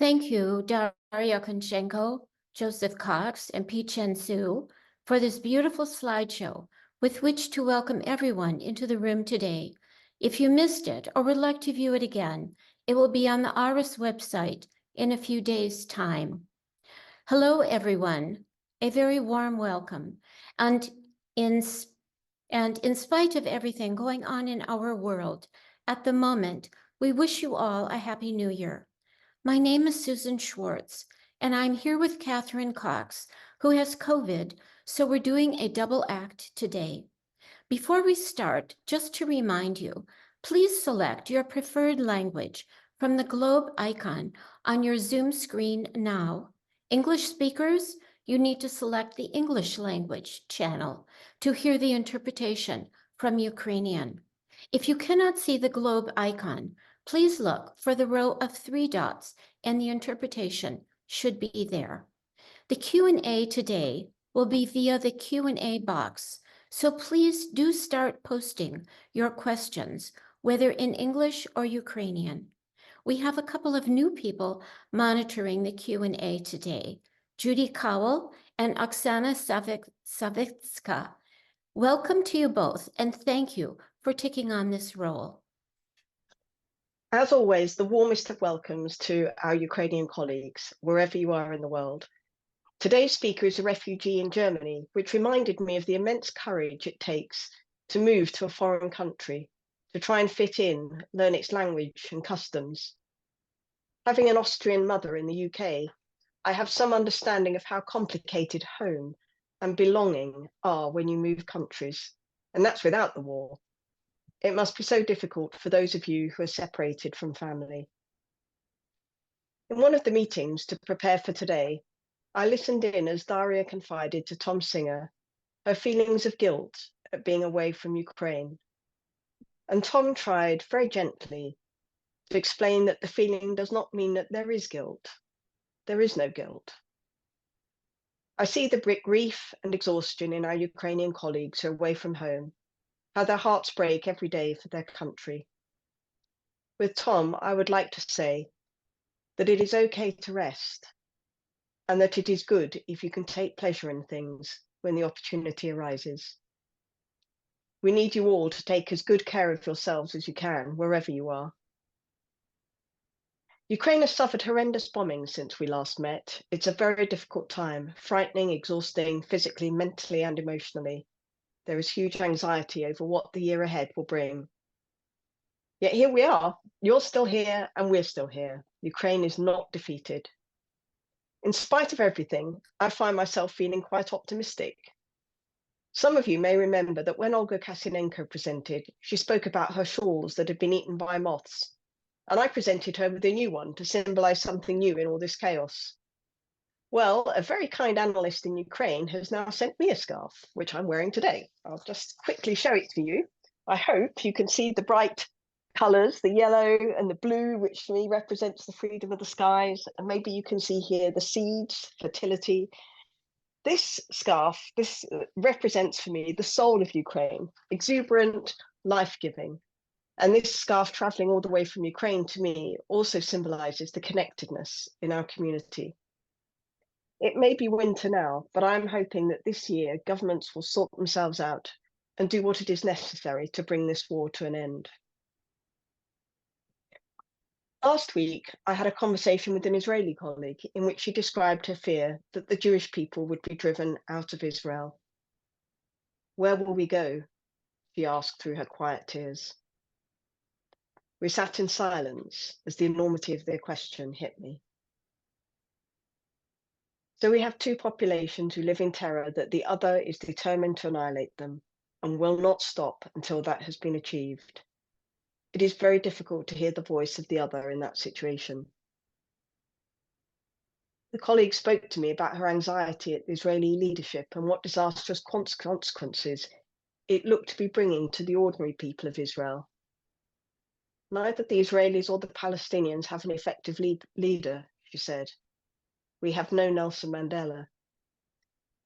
Thank you, Daria Kunchenko, Joseph Cox, and Chen Su, for this beautiful slideshow with which to welcome everyone into the room today. If you missed it or would like to view it again, it will be on the ARIS website in a few days' time. Hello, everyone. A very warm welcome. And in spite of everything going on in our world at the moment, we wish you all a Happy New Year. My name is Susan Schwartz, and I'm here with Catherine Cox, who has COVID, so we're doing a double act today. Before we start, just to remind you, please select your preferred language from the globe icon on your Zoom screen now. English speakers, you need to select the English language channel to hear the interpretation from Ukrainian. If you cannot see the globe icon, please look for the row of 3 dots and the interpretation should be there. The Q&A today will be via the Q&A box, so please do start posting your questions, whether in English or Ukrainian. We have a couple of new people monitoring the Q&A today, Judy Cowell and Oksana Savitska. Welcome to you both, and thank you for taking on this role. As always, the warmest of welcomes to our Ukrainian colleagues, wherever you are in the world. Today's speaker is a refugee in Germany, which reminded me of the immense courage it takes to move to a foreign country, to try and fit in, learn its language and customs. Having an Austrian mother in the UK, I have some understanding of how complicated home and belonging are when you move countries, and that's without the war. It must be so difficult for those of you who are separated from family. In one of the meetings to prepare for today, I listened in as Daria confided to Tom Singer her feelings of guilt at being away from Ukraine. And Tom tried very gently to explain that the feeling does not mean that there is guilt. There is no guilt. I see the grief and exhaustion in our Ukrainian colleagues who are away from home, how their hearts break every day for their country. With Tom, I would like to say that it is okay to rest, and that it is good if you can take pleasure in things when the opportunity arises. We need you all to take as good care of yourselves as you can, wherever you are. Ukraine has suffered horrendous bombing since we last met. It's a very difficult time, frightening, exhausting, physically, mentally, and emotionally. There is huge anxiety over what the year ahead will bring. Yet here we are. You're still here, and we're still here. Ukraine is not defeated. In spite of everything, I find myself feeling quite optimistic. Some of you may remember that when Olga Kasinenko presented, she spoke about her shawls that had been eaten by moths, and I presented her with a new one to symbolize something new in all this chaos. Well, a very kind analyst in Ukraine has now sent me a scarf, which I'm wearing today. I'll just quickly show it to you. I hope you can see the bright colours, the yellow and the blue, which for me represents the freedom of the skies. And maybe you can see here the seeds, fertility. This scarf, this represents for me the soul of Ukraine, exuberant, life-giving. And this scarf travelling all the way from Ukraine to me also symbolises the connectedness in our community. It may be winter now, but I'm hoping that this year governments will sort themselves out and do what it is necessary to bring this war to an end. Last week, I had a conversation with an Israeli colleague in which she described her fear that the Jewish people would be driven out of Israel. Where will we go? She asked through her quiet tears. We sat in silence as the enormity of their question hit me. So we have two populations who live in terror that the other is determined to annihilate them and will not stop until that has been achieved. It is very difficult to hear the voice of the other in that situation. The colleague spoke to me about her anxiety at the Israeli leadership and what disastrous consequences it looked to be bringing to the ordinary people of Israel. Neither the Israelis or the Palestinians have an effective leader, she said. We have no Nelson Mandela.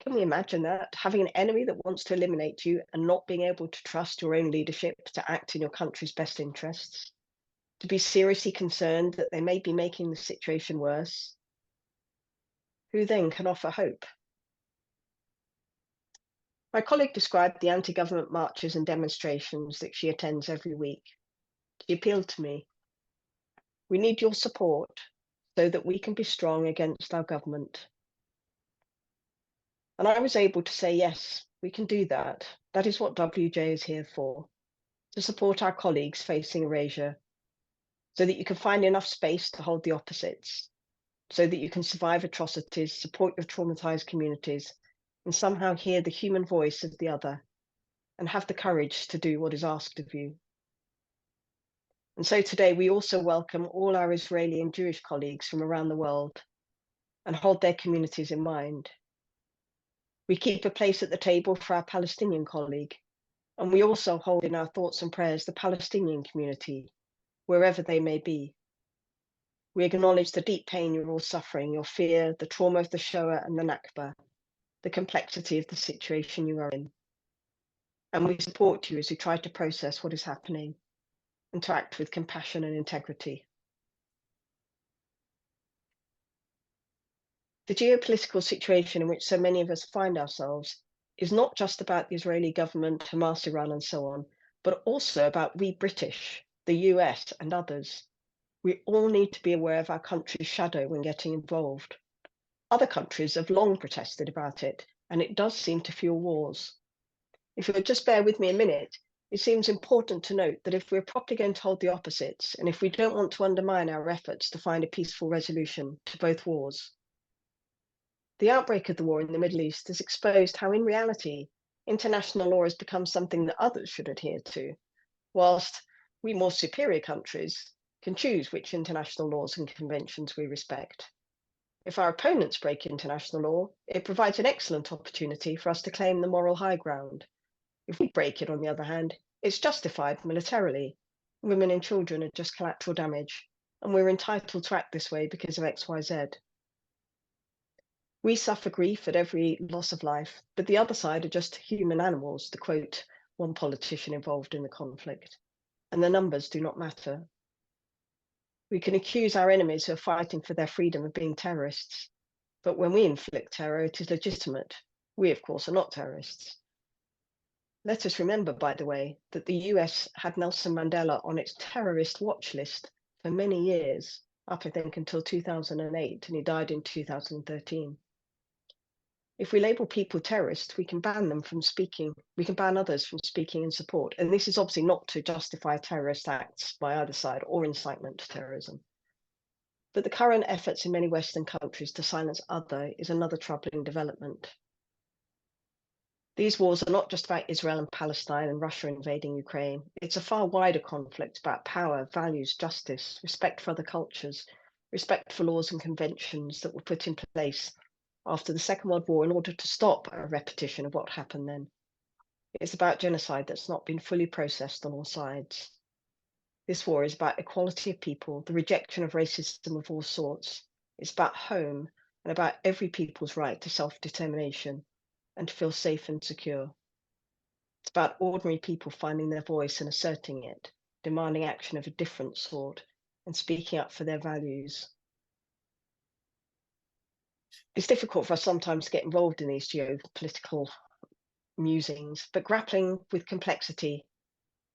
Can we imagine that? Having an enemy that wants to eliminate you and not being able to trust your own leadership to act in your country's best interests? to be seriously concerned that they may be making the situation worse, who then can offer hope? My colleague described the anti-government marches and demonstrations that she attends every week. She appealed to me. We need your support so that we can be strong against our government. And I was able to say, yes, we can do that. That is what WJ is here for, to support our colleagues facing erasure, so that you can find enough space to hold the opposites, so that you can survive atrocities, support your traumatized communities, and somehow hear the human voice of the other, and have the courage to do what is asked of you. And so today we also welcome all our Israeli and Jewish colleagues from around the world and hold their communities in mind. We keep a place at the table for our Palestinian colleague, and we also hold in our thoughts and prayers the Palestinian community, wherever they may be. We acknowledge the deep pain you're all suffering, your fear, the trauma of the Shoah and the Nakba, the complexity of the situation you are in. And we support you as you try to process what is happening and to act with compassion and integrity. The geopolitical situation in which so many of us find ourselves is not just about the Israeli government, Hamas, Iran, and so on, but also about we British, the US, and others. We all need to be aware of our country's shadow when getting involved. Other countries have long protested about it, and it does seem to fuel wars. If you'll just bear with me a minute, it seems important to note that if we're properly going to hold the opposites, and if we don't want to undermine our efforts to find a peaceful resolution to both wars, the outbreak of the war in the Middle East has exposed how, in reality, international law has become something that others should adhere to, whilst we more superior countries can choose which international laws and conventions we respect. If our opponents break international law, it provides an excellent opportunity for us to claim the moral high ground. If we break it, on the other hand, it's justified militarily. Women and children are just collateral damage, and we're entitled to act this way because of XYZ. We suffer grief at every loss of life, but the other side are just human animals, to quote one politician involved in the conflict, and the numbers do not matter. We can accuse our enemies who are fighting for their freedom of being terrorists, but when we inflict terror, it is legitimate. We, of course, are not terrorists. Let us remember, by the way, that the US had Nelson Mandela on its terrorist watch list for many years, up, I think, until 2008, and he died in 2013. If we label people terrorists, we can ban them from speaking. We can ban others from speaking in support. And this is obviously not to justify terrorist acts by either side or incitement to terrorism. But the current efforts in many Western countries to silence other is another troubling development. These wars are not just about Israel and Palestine and Russia invading Ukraine. It's a far wider conflict about power, values, justice, respect for other cultures, respect for laws and conventions that were put in place after the Second World War in order to stop a repetition of what happened then. It's about genocide that's not been fully processed on all sides. This war is about equality of people, the rejection of racism of all sorts. It's about home and about every people's right to self-determination and to feel safe and secure. It's about ordinary people finding their voice and asserting it, demanding action of a different sort, and speaking up for their values. It's difficult for us sometimes to get involved in these geopolitical musings, but grappling with complexity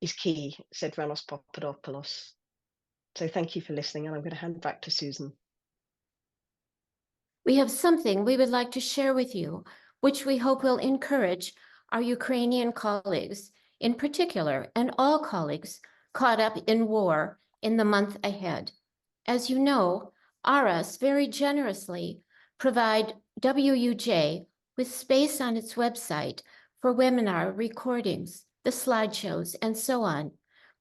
is key, said Ranos Papadopoulos. So thank you for listening, and I'm going to hand back to Susan. We have something we would like to share with you, which we hope will encourage our Ukrainian colleagues, in particular, and all colleagues caught up in war in the month ahead. As you know, ARAS very generously provide WUJ with space on its website for webinar recordings, the slideshows, and so on.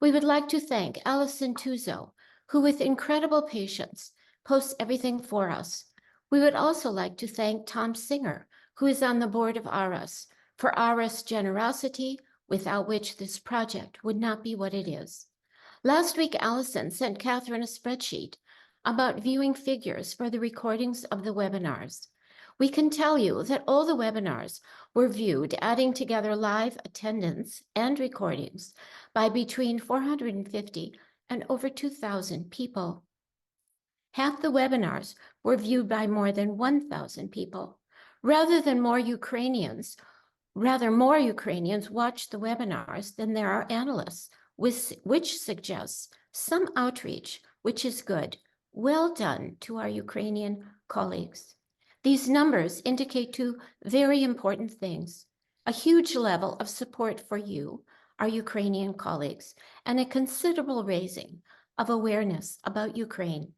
We would like to thank Alison Tuzo, who with incredible patience posts everything for us. We would also like to thank Tom Singer, who is on the board of ARAS, for ARAS' generosity, without which this project would not be what it is. Last week, Allison sent Catherine a spreadsheet about viewing figures for the recordings of the webinars. We can tell you that all the webinars were viewed, adding together live attendance and recordings, by between 450 and over 2,000 people. Half the webinars were viewed by more than 1,000 people. More Ukrainians watch the webinars than there are analysts, which suggests some outreach, which is good. Well done to our Ukrainian colleagues. These numbers indicate two very important things: a huge level of support for you, our Ukrainian colleagues, and a considerable raising of awareness about Ukraine.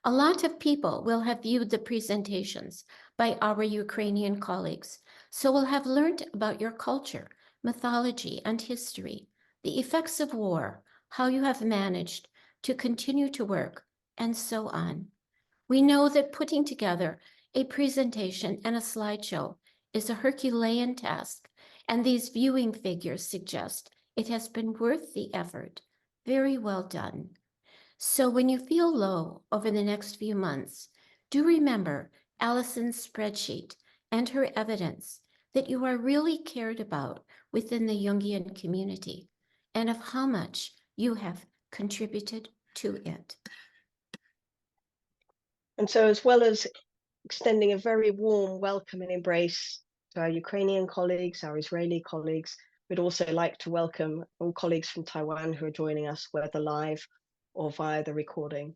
A lot of people will have viewed the presentations by our Ukrainian colleagues, so will have learned about your culture, mythology, and history, the effects of war, how you have managed to continue to work, and so on. We know that putting together a presentation and a slideshow is a Herculean task, and these viewing figures suggest it has been worth the effort. Very well done. So when you feel low over the next few months, do remember Allison's spreadsheet and her evidence that you are really cared about within the Jungian community and of how much you have contributed to it. And so, as well as extending a very warm welcome and embrace to our Ukrainian colleagues, our Israeli colleagues, we'd also like to welcome all colleagues from Taiwan who are joining us, whether live or via the recording.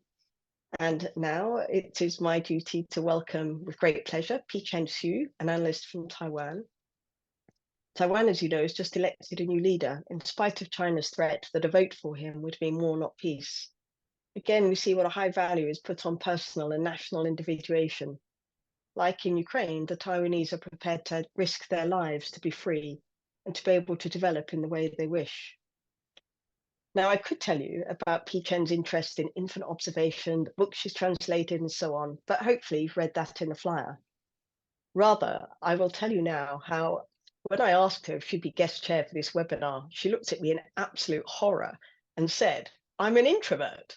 And now it is my duty to welcome with great pleasure Pichen Xu, an analyst from Taiwan. Taiwan, as you know, has just elected a new leader in spite of China's threat that a vote for him would mean war, not peace. Again, we see what a high value is put on personal and national individuation. Like in Ukraine, the Taiwanese are prepared to risk their lives to be free and to be able to develop in the way they wish. Now, I could tell you about Pichen's interest in infant observation, the book she's translated, and so on, but hopefully you've read that in the flyer. Rather, I will tell you now how, when I asked her if she'd be guest chair for this webinar, she looked at me in absolute horror and said, "I'm an introvert."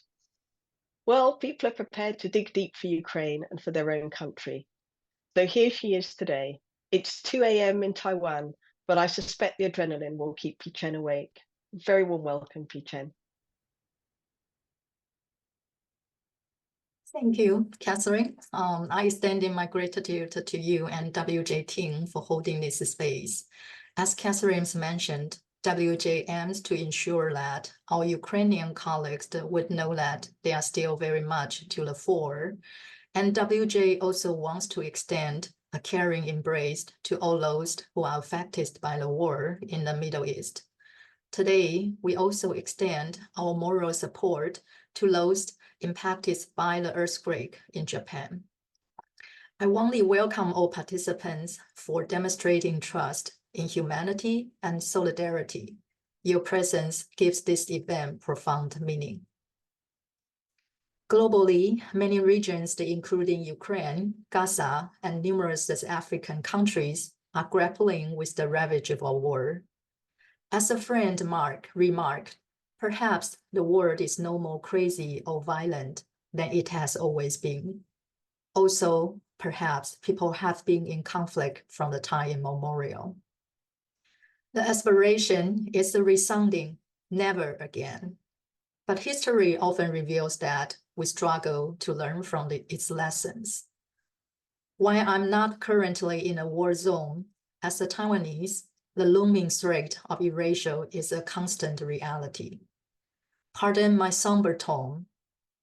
Well, people are prepared to dig deep for Ukraine and for their own country. So here she is today. It's 2 a.m. in Taiwan, but I suspect the adrenaline will keep Pichen awake. Very warm welcome, Pichen. Thank you, Catherine. I extend my gratitude to you and WJ team for holding this space. As Catherine mentioned, WJ aims to ensure that our Ukrainian colleagues would know that they are still very much to the fore. And WJ also wants to extend a caring embrace to all those who are affected by the war in the Middle East. Today, we also extend our moral support to those impacted by the earthquake in Japan. I warmly welcome all participants for demonstrating trust in humanity and solidarity. Your presence gives this event profound meaning. Globally, many regions, including Ukraine, Gaza, and numerous African countries, are grappling with the ravage of a war. As a friend Mark remarked, perhaps the world is no more crazy or violent than it has always been. Also, perhaps people have been in conflict from the time immemorial. The aspiration is the resounding never again. But history often reveals that we struggle to learn from its lessons. While I'm not currently in a war zone, as a Taiwanese, the looming threat of erasure is a constant reality. Pardon my somber tone,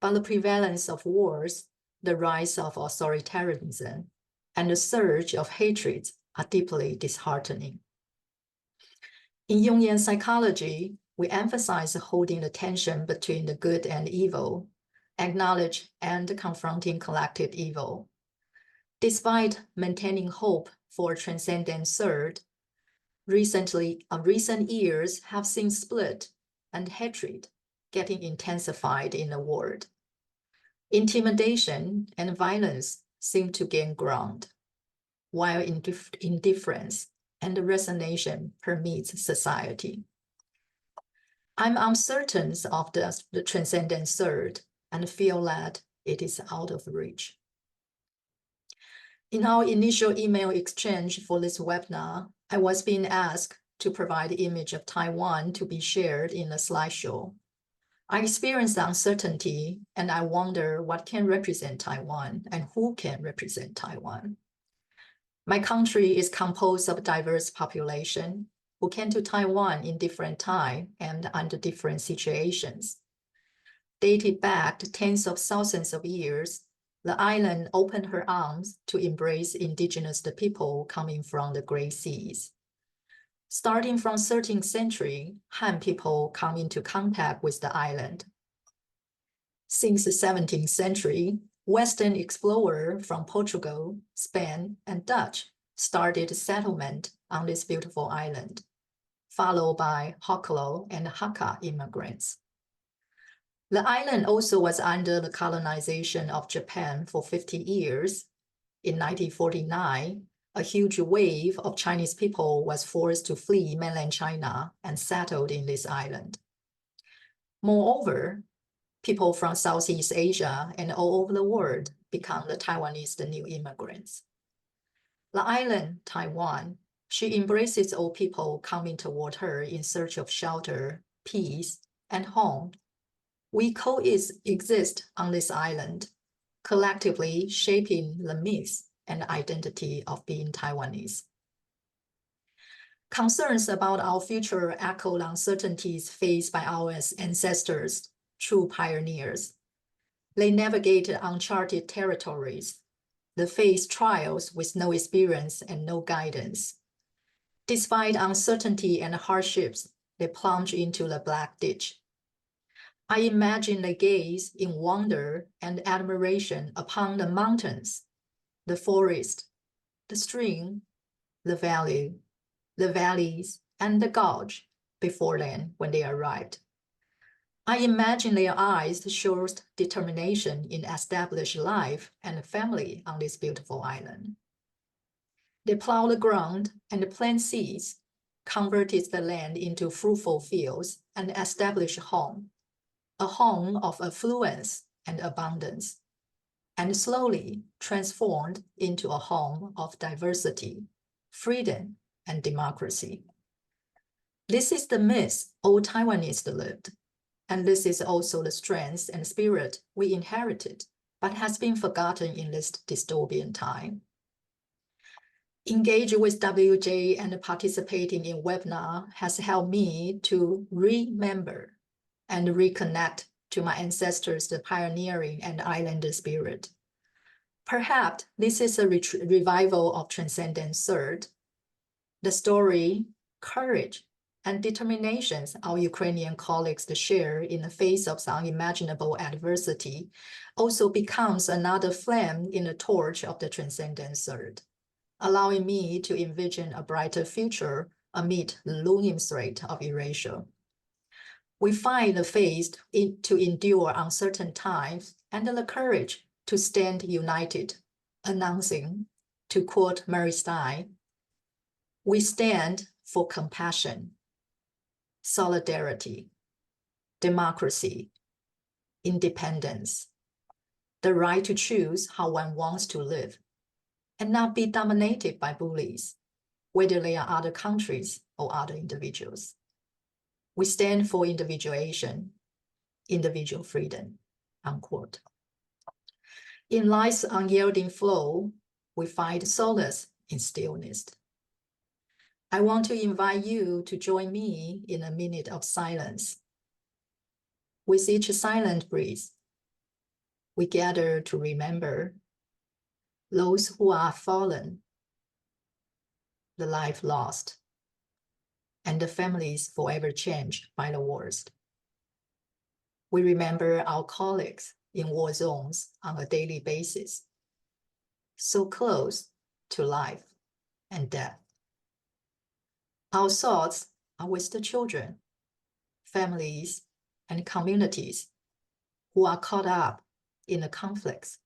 but the prevalence of wars, the rise of authoritarianism, and the surge of hatred are deeply disheartening. In Jungian psychology, we emphasize holding the tension between the good and evil, acknowledge and confronting collective evil. Despite maintaining hope for a transcendent third, recent years have seen split and hatred getting intensified in the world. Intimidation and violence seem to gain ground, while indifference and resignation permeates society. I'm uncertain of the transcendent third and feel that it is out of reach. In our initial email exchange for this webinar, I was being asked to provide the image of Taiwan to be shared in a slideshow. I experience uncertainty and I wonder what can represent Taiwan and who can represent Taiwan. My country is composed of diverse population who came to Taiwan in different time and under different situations. Dated back to tens of thousands of years, the island opened her arms to embrace indigenous people coming from the Great Seas. Starting from 13th century, Han people come into contact with the island. Since the 17th century, Western explorers from Portugal, Spain, and Dutch started settlement on this beautiful island, followed by Hokklo and Hakka immigrants. The island also was under the colonization of Japan for 50 years. In 1949, a huge wave of Chinese people was forced to flee mainland China and settled in this island. Moreover, people from Southeast Asia and all over the world become the Taiwanese new immigrants. The island, Taiwan, she embraces all people coming toward her in search of shelter, peace, and home. We coexist on this island, collectively shaping the myths and identity of being Taiwanese. Concerns about our future echo uncertainties faced by our ancestors, true pioneers. They navigated uncharted territories. They faced trials with no experience and no guidance. Despite uncertainty and hardships, they plunged into the black ditch. I imagine they gaze in wonder and admiration upon the mountains, the forest, the stream, the valleys, and the gorge before then when they arrived. I imagine their eyes showed determination in establish life and family on this beautiful island. They plow the ground and plant seeds, converted the land into fruitful fields, and established a home of affluence and abundance, and slowly transformed into a home of diversity, freedom, and democracy. This is the myth all Taiwanese lived, and this is also the strength and spirit we inherited, but has been forgotten in this dystopian time. Engaging with WJ and participating in webinar has helped me to remember and reconnect to my ancestors, the pioneering and islander spirit. Perhaps this is a revival of Transcendent Third. The story, courage, and determinations our Ukrainian colleagues share in the face of unimaginable adversity also becomes another flame in the torch of the Transcendent Third, allowing me to envision a brighter future amid the looming threat of erasure. We find the faith to endure uncertain times and the courage to stand united, announcing, to quote Mary Stein, we stand for compassion, solidarity, democracy, independence, the right to choose how one wants to live, and not be dominated by bullies, whether they are other countries or other individuals. We stand for individuation, individual freedom, unquote. In life's unyielding flow, we find solace in stillness. I want to invite you to join me in a minute of silence. With each silent breath, we gather to remember those who are fallen, the life lost, and the families forever changed by the wars. We remember our colleagues in war zones on a daily basis, so close to life and death. Our thoughts are with the children, families, and communities who are caught up in the conflicts,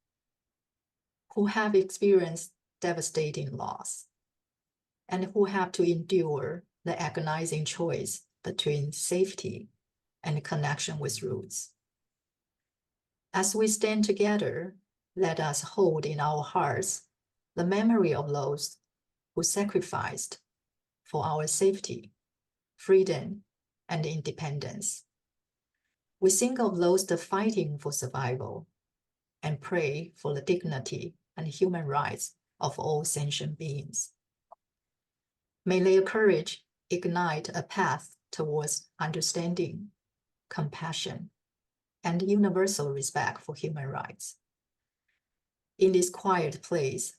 who have experienced devastating loss, and who have to endure the agonizing choice between safety and connection with roots. As we stand together, let us hold in our hearts the memory of those who sacrificed for our safety, freedom, and independence. We think of those fighting for survival and pray for the dignity and human rights of all sentient beings. May their courage ignite a path towards understanding, compassion, and universal respect for human rights. In this quiet place,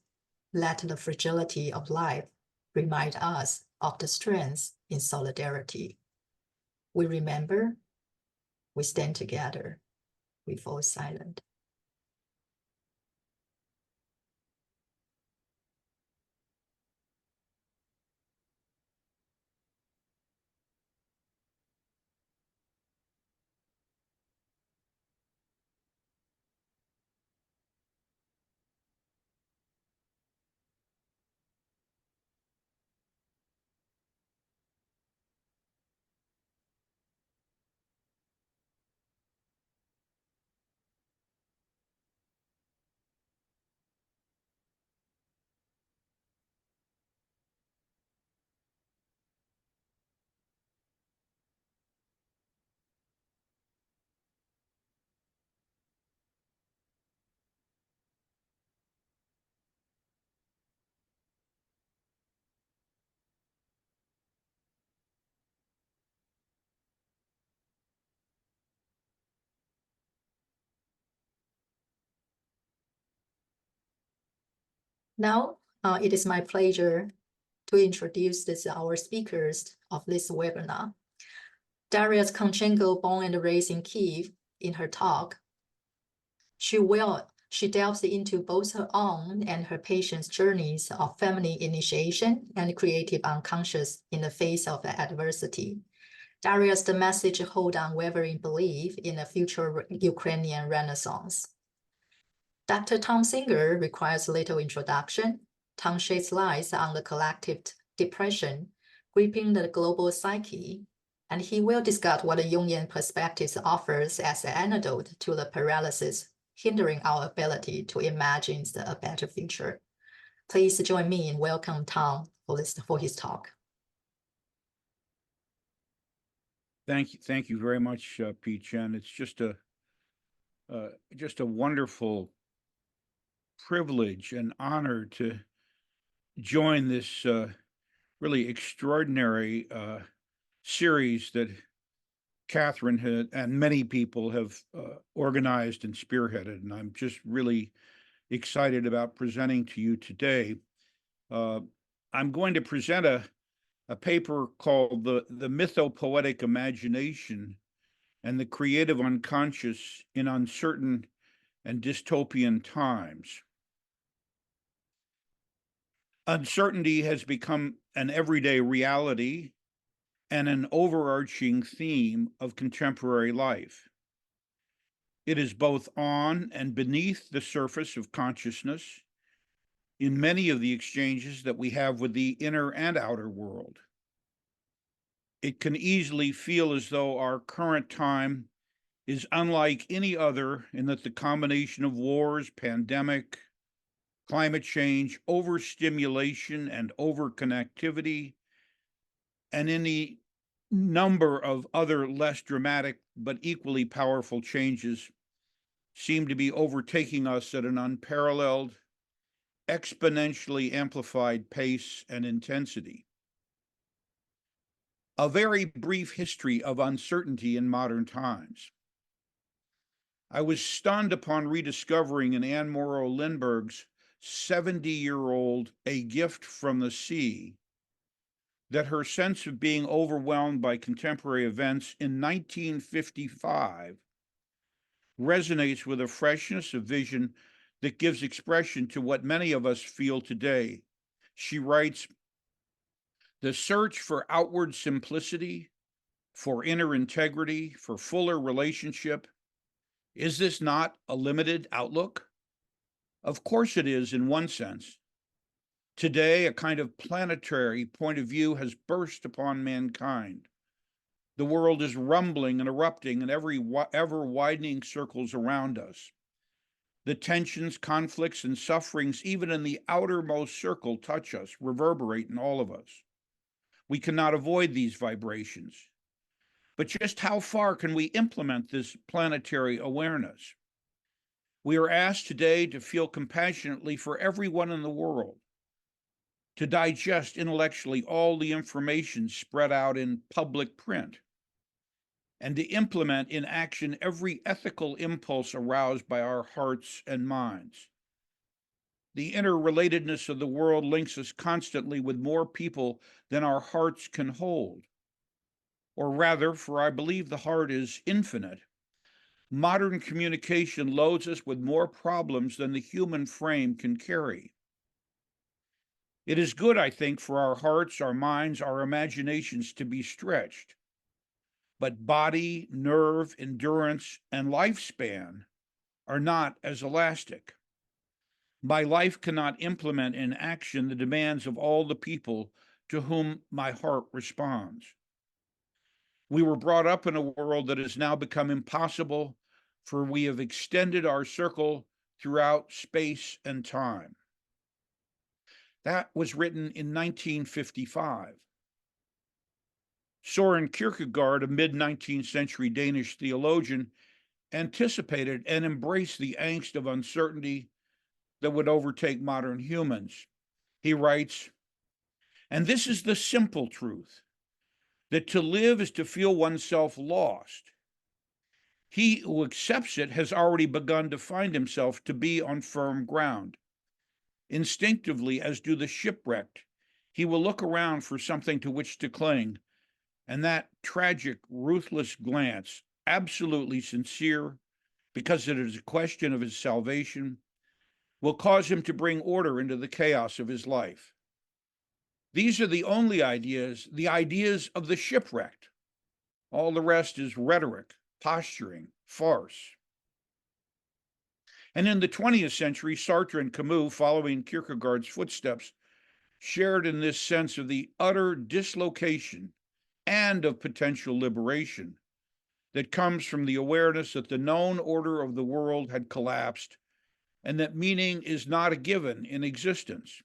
let the fragility of life remind us of the strength in solidarity. We remember, we stand together, we fall silent. Now, it is my pleasure to introduce our speakers of this webinar. Daria Kunchenko, born and raised in Kyiv. In her talk, she delves into both her own and her patients' journeys of family initiation and creative unconscious in the face of adversity. Daria's message holds unwavering belief in a future Ukrainian Renaissance. Dr. Tom Singer requires little introduction. Tom sheds light on the collective depression gripping the global psyche, and he will discuss what the Jungian perspective offers as an antidote to the paralysis hindering our ability to imagine a better future. Please join me in welcoming Tom for his talk. Thank you very much, P-Chen. It's just a wonderful privilege and honor to join this really extraordinary series that Catherine and many people have organized and spearheaded, and I'm just really excited about presenting to you today. I'm going to present a paper called the Mythopoetic Imagination and the Creative Unconscious in Uncertain and Dystopian Times. Uncertainty has become an everyday reality and an overarching theme of contemporary life. It is both on and beneath the surface of consciousness in many of the exchanges that we have with the inner and outer world. It can easily feel as though our current time is unlike any other in that the combination of wars, pandemic, climate change, overstimulation, and overconnectivity, and any number of other less dramatic but equally powerful changes seem to be overtaking us at an unparalleled, exponentially amplified pace and intensity. A very brief history of uncertainty in modern times. I was stunned upon rediscovering in Anne Morrow Lindbergh's 70-year-old A Gift from the Sea that her sense of being overwhelmed by contemporary events in 1955 resonates with a freshness of vision that gives expression to what many of us feel today. She writes, "The search for outward simplicity, for inner integrity, for fuller relationship, is this not a limited outlook? Of course it is in one sense. Today, a kind of planetary point of view has burst upon mankind. The world is rumbling and erupting in ever-widening circles around us. The tensions, conflicts, and sufferings, even in the outermost circle, touch us, reverberate in all of us. We cannot avoid these vibrations. But just how far can we implement this planetary awareness? We are asked today to feel compassionately for everyone in the world, to digest intellectually all the information spread out in public print, and to implement in action every ethical impulse aroused by our hearts and minds. The interrelatedness of the world links us constantly with more people than our hearts can hold. Or rather, for I believe the heart is infinite, modern communication loads us with more problems than the human frame can carry. It is good, I think, for our hearts, our minds, our imaginations to be stretched. But body, nerve, endurance, and lifespan are not as elastic. My life cannot implement in action the demands of all the people to whom my heart responds. We were brought up in a world that has now become impossible, for we have extended our circle throughout space and time. That was written in 1955. Søren Kierkegaard, a mid-19th century Danish theologian, anticipated and embraced the angst of uncertainty that would overtake modern humans. He writes, "And this is the simple truth, that to live is to feel oneself lost. He who accepts it has already begun to find himself to be on firm ground. Instinctively, as do the shipwrecked, he will look around for something to which to cling, and that tragic, ruthless glance, absolutely sincere, because it is a question of his salvation, will cause him to bring order into the chaos of his life. These are the only ideas, the ideas of the shipwrecked. All the rest is rhetoric, posturing, farce." And in the 20th century, Sartre and Camus, following Kierkegaard's footsteps, shared in this sense of the utter dislocation and of potential liberation that comes from the awareness that the known order of the world had collapsed and that meaning is not a given in existence.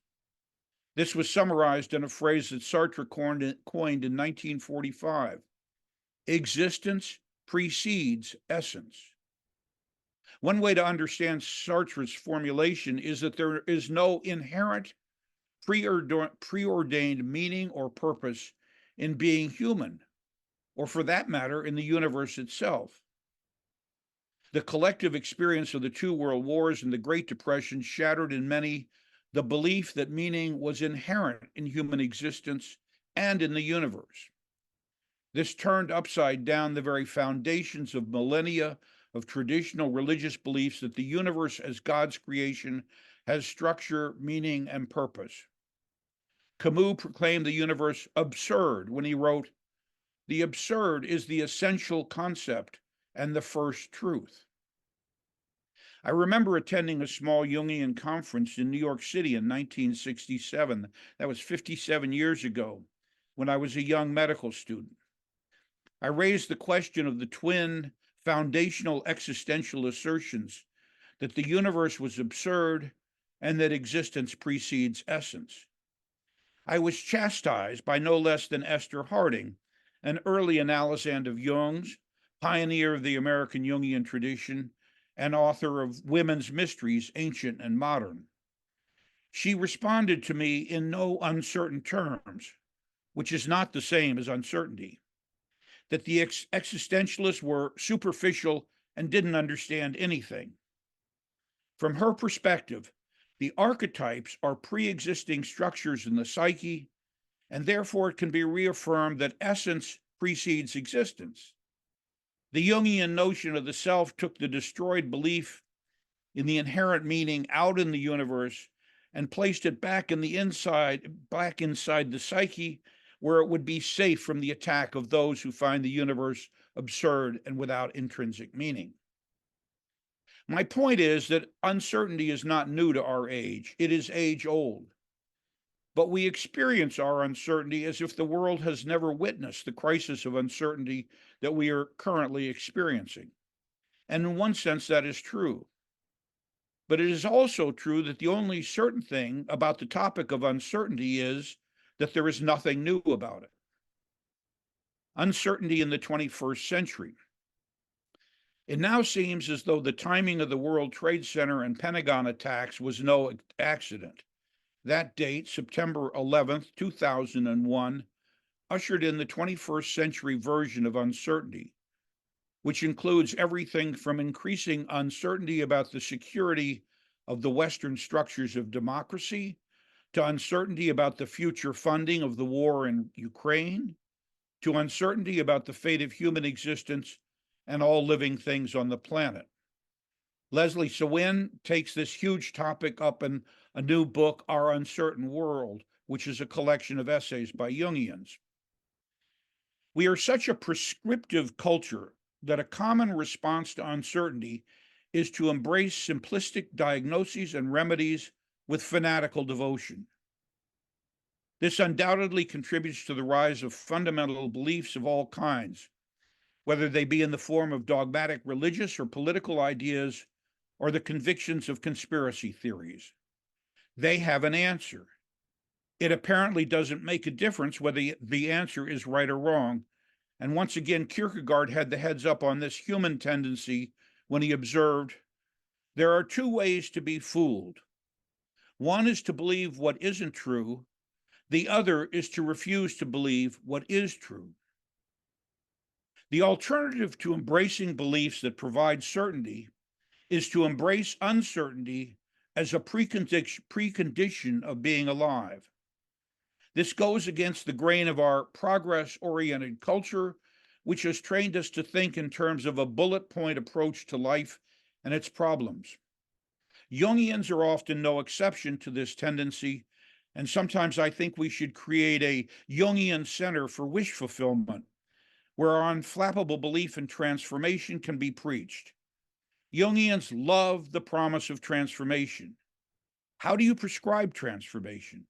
This was summarized in a phrase that Sartre coined in 1945. Existence precedes essence. One way to understand Sartre's formulation is that there is no inherent preordained meaning or purpose in being human, or for that matter, in the universe itself. The collective experience of the two world wars and the Great Depression shattered in many the belief that meaning was inherent in human existence and in the universe. This turned upside down the very foundations of millennia of traditional religious beliefs that the universe as God's creation has structure, meaning, and purpose. Camus proclaimed the universe absurd when he wrote, "The absurd is the essential concept and the first truth." I remember attending a small Jungian conference in New York City in 1967. That was 57 years ago, when I was a young medical student. I raised the question of the twin foundational existential assertions that the universe was absurd and that existence precedes essence. I was chastised by no less than Esther Harding, an early analysand of Jung's, pioneer of the American Jungian tradition, and author of Women's Mysteries, Ancient and Modern. She responded to me in no uncertain terms, which is not the same as uncertainty, that the existentialists were superficial and didn't understand anything. From her perspective, the archetypes are pre-existing structures in the psyche, and therefore it can be reaffirmed that essence precedes existence. The Jungian notion of the self took the destroyed belief in the inherent meaning out in the universe and placed it back inside the psyche, where it would be safe from the attack of those who find the universe absurd and without intrinsic meaning. My point is that uncertainty is not new to our age. It is age old. But we experience our uncertainty as if the world has never witnessed the crisis of uncertainty that we are currently experiencing. And in one sense, that is true. But it is also true that the only certain thing about the topic of uncertainty is that there is nothing new about it. Uncertainty in the 21st century. It now seems as though the timing of the World Trade Center and Pentagon attacks was no accident. That date, September 11th, 2001, ushered in the 21st century version of uncertainty, which includes everything from increasing uncertainty about the security of the Western structures of democracy to uncertainty about the future funding of the war in Ukraine, to uncertainty about the fate of human existence and all living things on the planet. Leslie Sewin takes this huge topic up in a new book, Our Uncertain World, which is a collection of essays by Jungians. We are such a prescriptive culture that a common response to uncertainty is to embrace simplistic diagnoses and remedies with fanatical devotion. This undoubtedly contributes to the rise of fundamental beliefs of all kinds, whether they be in the form of dogmatic religious or political ideas or the convictions of conspiracy theories. They have an answer. It apparently doesn't make a difference whether the answer is right or wrong. And once again, Kierkegaard had the heads up on this human tendency when he observed, there are two ways to be fooled. One is to believe what isn't true. The other is to refuse to believe what is true. The alternative to embracing beliefs that provide certainty is to embrace uncertainty as a precondition of being alive. This goes against the grain of our progress-oriented culture, which has trained us to think in terms of a bullet point approach to life and its problems. Jungians are often no exception to this tendency, and sometimes I think we should create a Jungian center for wish fulfillment, where our unflappable belief in transformation can be preached. Jungians love the promise of transformation. How do you prescribe transformation?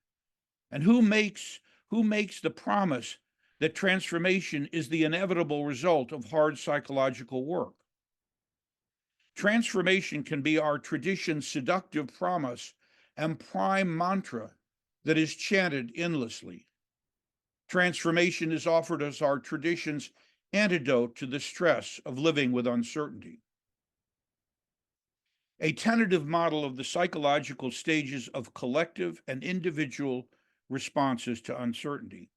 And who makes the promise that transformation is the inevitable result of hard psychological work? Transformation can be our tradition's seductive promise and prime mantra that is chanted endlessly. Transformation is offered as our tradition's antidote to the stress of living with uncertainty. A tentative model of the psychological stages of collective and individual responses to uncertainty.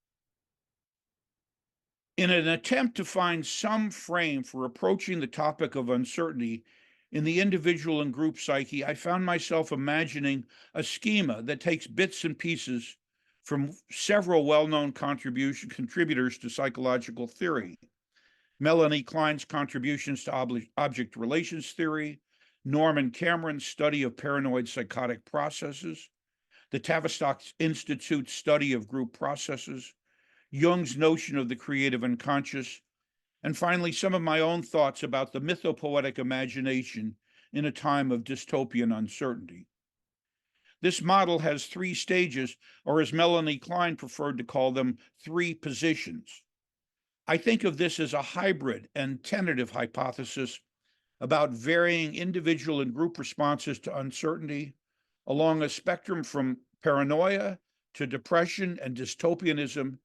In an attempt to find some frame for approaching the topic of uncertainty in the individual and group psyche, I found myself imagining a schema that takes bits and pieces from several well-known contributors to psychological theory. Melanie Klein's contributions to object relations theory, Norman Cameron's study of paranoid psychotic processes, the Tavistock Institute's study of group processes, Jung's notion of the creative unconscious, and finally, some of my own thoughts about the mythopoetic imagination in a time of dystopian uncertainty. This model has three stages, or as Melanie Klein preferred to call them, three positions. I think of this as a hybrid and tentative hypothesis about varying individual and group responses to uncertainty along a spectrum from paranoia to depression and dystopianism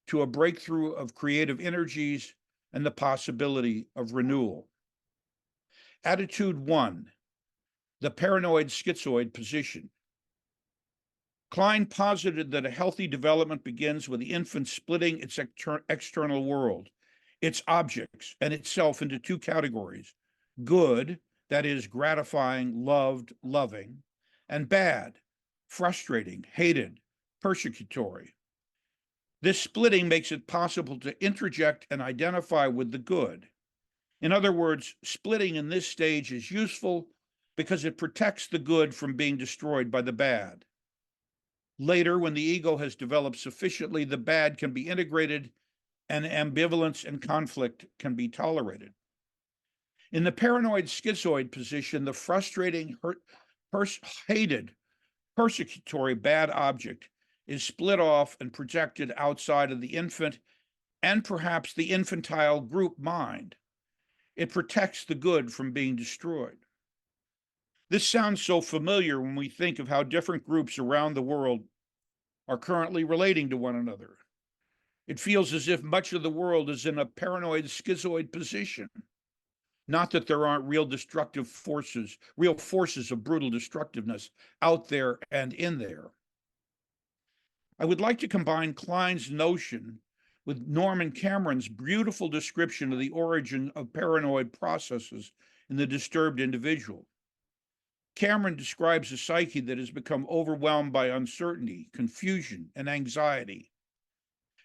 to a breakthrough of creative energies and the possibility of renewal. Attitude 1, the paranoid schizoid position. Klein posited that a healthy development begins with the infant splitting its external world, its objects, and itself into two categories: good, that is, gratifying, loved, loving, and bad, frustrating, hated, persecutory. This splitting makes it possible to interject and identify with the good. In other words, splitting in this stage is useful because it protects the good from being destroyed by the bad. Later, when the ego has developed sufficiently, the bad can be integrated and ambivalence and conflict can be tolerated. In the paranoid schizoid position, the frustrating, hated, persecutory bad object is split off and projected outside of the infant and perhaps the infantile group mind. It protects the good from being destroyed. This sounds so familiar when we think of how different groups around the world are currently relating to one another. It feels as if much of the world is in a paranoid schizoid position. Not that there aren't real destructive forces, real forces of brutal destructiveness out there and in there. I would like to combine Klein's notion with Norman Cameron's beautiful description of the origin of paranoid processes in the disturbed individual. Cameron describes a psyche that has become overwhelmed by uncertainty, confusion, and anxiety.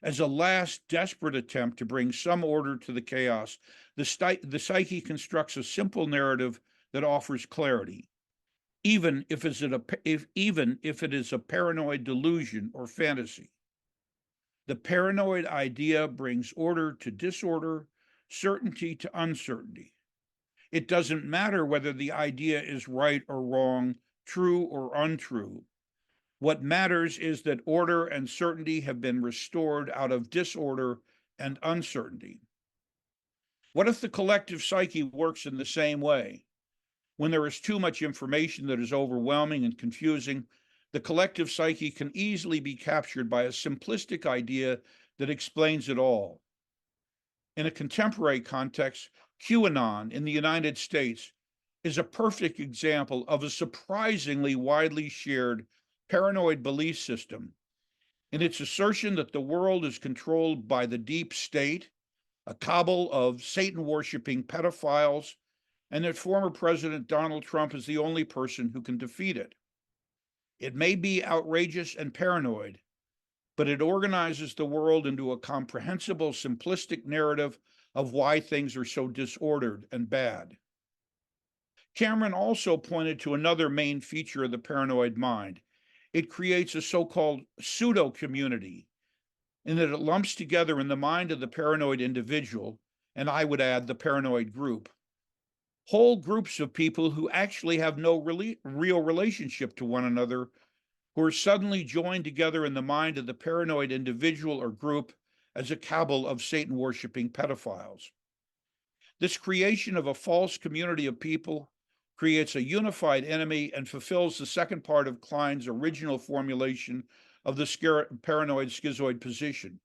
As a last desperate attempt to bring some order to the chaos, the psyche constructs a simple narrative that offers clarity, even if it is a paranoid delusion or fantasy. The paranoid idea brings order to disorder, certainty to uncertainty. It doesn't matter whether the idea is right or wrong, true or untrue. What matters is that order and certainty have been restored out of disorder and uncertainty. What if the collective psyche works in the same way? When there is too much information that is overwhelming and confusing, the collective psyche can easily be captured by a simplistic idea that explains it all. In a contemporary context, QAnon in the United States is a perfect example of a surprisingly widely shared paranoid belief system in its assertion that the world is controlled by the deep state, a cabal of Satan-worshiping pedophiles, and that former President Donald Trump is the only person who can defeat it. It may be outrageous and paranoid, but it organizes the world into a comprehensible, simplistic narrative of why things are so disordered and bad. Cameron also pointed to another main feature of the paranoid mind. It creates a so-called pseudo-community, in that it lumps together in the mind of the paranoid individual, and I would add the paranoid group, whole groups of people who actually have no real relationship to one another, who are suddenly joined together in the mind of the paranoid individual or group as a cabal of Satan-worshiping pedophiles. This creation of a false community of people creates a unified enemy and fulfills the second part of Klein's original formulation of the paranoid schizoid position,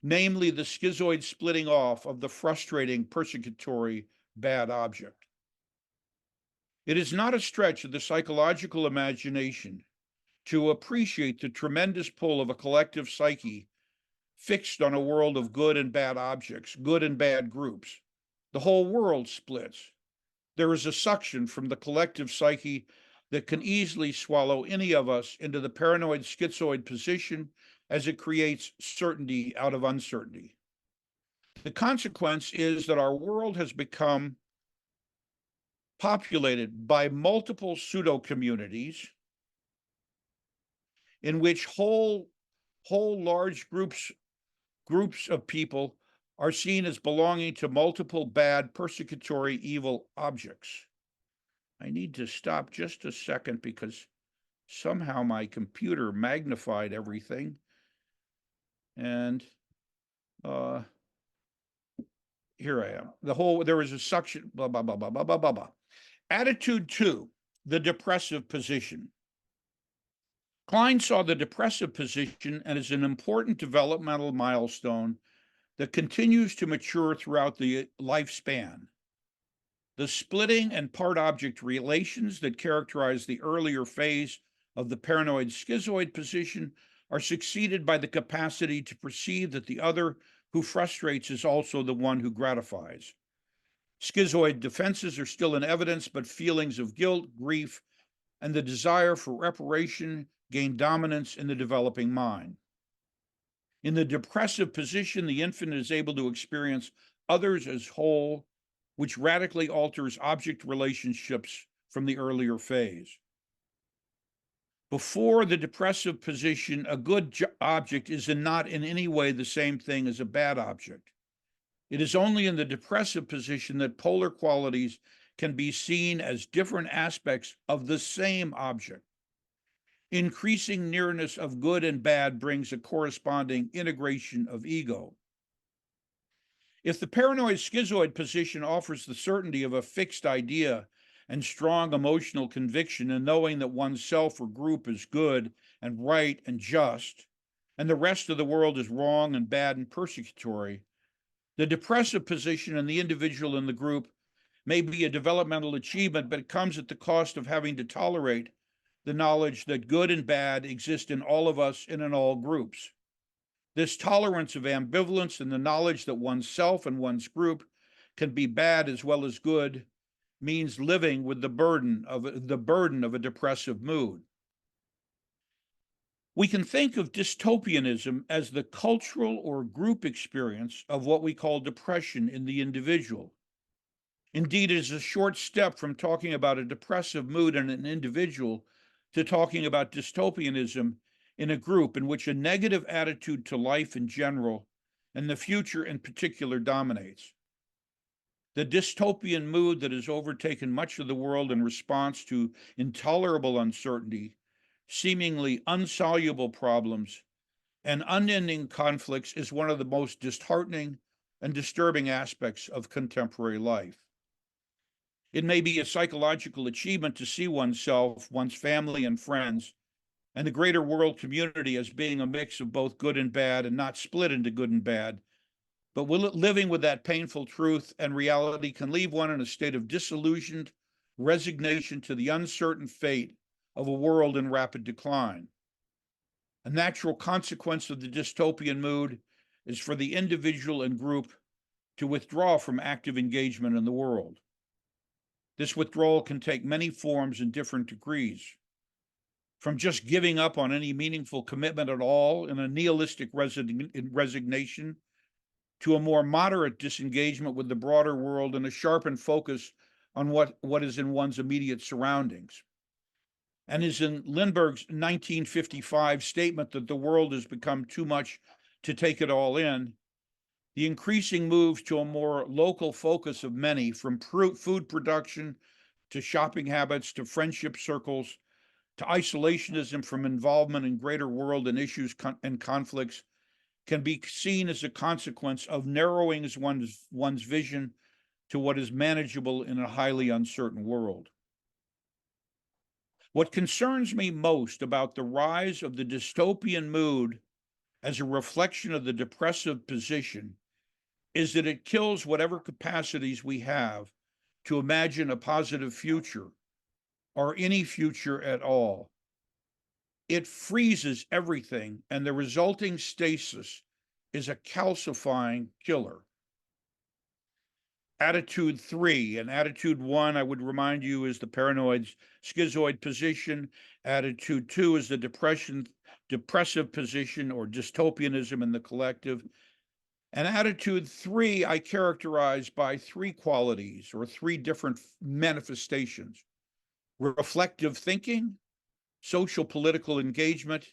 namely the schizoid splitting off of the frustrating, persecutory bad object. It is not a stretch of the psychological imagination to appreciate the tremendous pull of a collective psyche fixed on a world of good and bad objects, good and bad groups. The whole world splits. There is a suction from the collective psyche that can easily swallow any of us into the paranoid schizoid position as it creates certainty out of uncertainty. The consequence is that our world has become populated by multiple pseudo-communities in which whole large groups of people are seen as belonging to multiple bad, persecutory, evil objects. I need to stop just a second because somehow my computer magnified everything. And here I am. There is a suction, blah, blah, blah, blah, blah, blah, blah, blah. Attitude 2, the depressive position. Klein saw the depressive position as an important developmental milestone that continues to mature throughout the lifespan. The splitting and part-object relations that characterize the earlier phase of the paranoid schizoid position are succeeded by the capacity to perceive that the other who frustrates is also the one who gratifies. Schizoid defenses are still in evidence, but feelings of guilt, grief, and the desire for reparation gain dominance in the developing mind. In the depressive position, the infant is able to experience others as whole, which radically alters object relationships from the earlier phase. Before the depressive position, a good object is not in any way the same thing as a bad object. It is only in the depressive position that polar qualities can be seen as different aspects of the same object. Increasing nearness of good and bad brings a corresponding integration of ego. If the paranoid schizoid position offers the certainty of a fixed idea and strong emotional conviction in knowing that oneself or group is good and right and just, and the rest of the world is wrong and bad and persecutory, the depressive position in the individual and the group may be a developmental achievement, but it comes at the cost of having to tolerate the knowledge that good and bad exist in all of us and in all groups. This tolerance of ambivalence and the knowledge that oneself and one's group can be bad as well as good means living with the burden of a depressive mood. We can think of dystopianism as the cultural or group experience of what we call depression in the individual. Indeed, it is a short step from talking about a depressive mood in an individual to talking about dystopianism in a group in which a negative attitude to life in general and the future in particular dominates. The dystopian mood that has overtaken much of the world in response to intolerable uncertainty, seemingly insoluble problems, and unending conflicts is one of the most disheartening and disturbing aspects of contemporary life. It may be a psychological achievement to see oneself, one's family and friends, and the greater world community as being a mix of both good and bad and not split into good and bad. But living with that painful truth and reality can leave one in a state of disillusioned resignation to the uncertain fate of a world in rapid decline. A natural consequence of the dystopian mood is for the individual and group to withdraw from active engagement in the world. This withdrawal can take many forms in different degrees, from just giving up on any meaningful commitment at all in a nihilistic resignation to a more moderate disengagement with the broader world and a sharpened focus on what is in one's immediate surroundings. And as in Lindbergh's 1955 statement that the world has become too much to take it all in, the increasing move to a more local focus of many, from food production to shopping habits to friendship circles to isolationism from involvement in greater world and issues and conflicts, can be seen as a consequence of narrowing one's vision to what is manageable in a highly uncertain world. What concerns me most about the rise of the dystopian mood as a reflection of the depressive position is that it kills whatever capacities we have to imagine a positive future or any future at all. It freezes everything, and the resulting stasis is a calcifying killer. Attitude 3 and attitude 1, I would remind you, is the paranoid schizoid position. Attitude 2 is the depressive position or dystopianism in the collective. And attitude 3, I characterize by 3 qualities or 3 different manifestations: reflective thinking, social political engagement,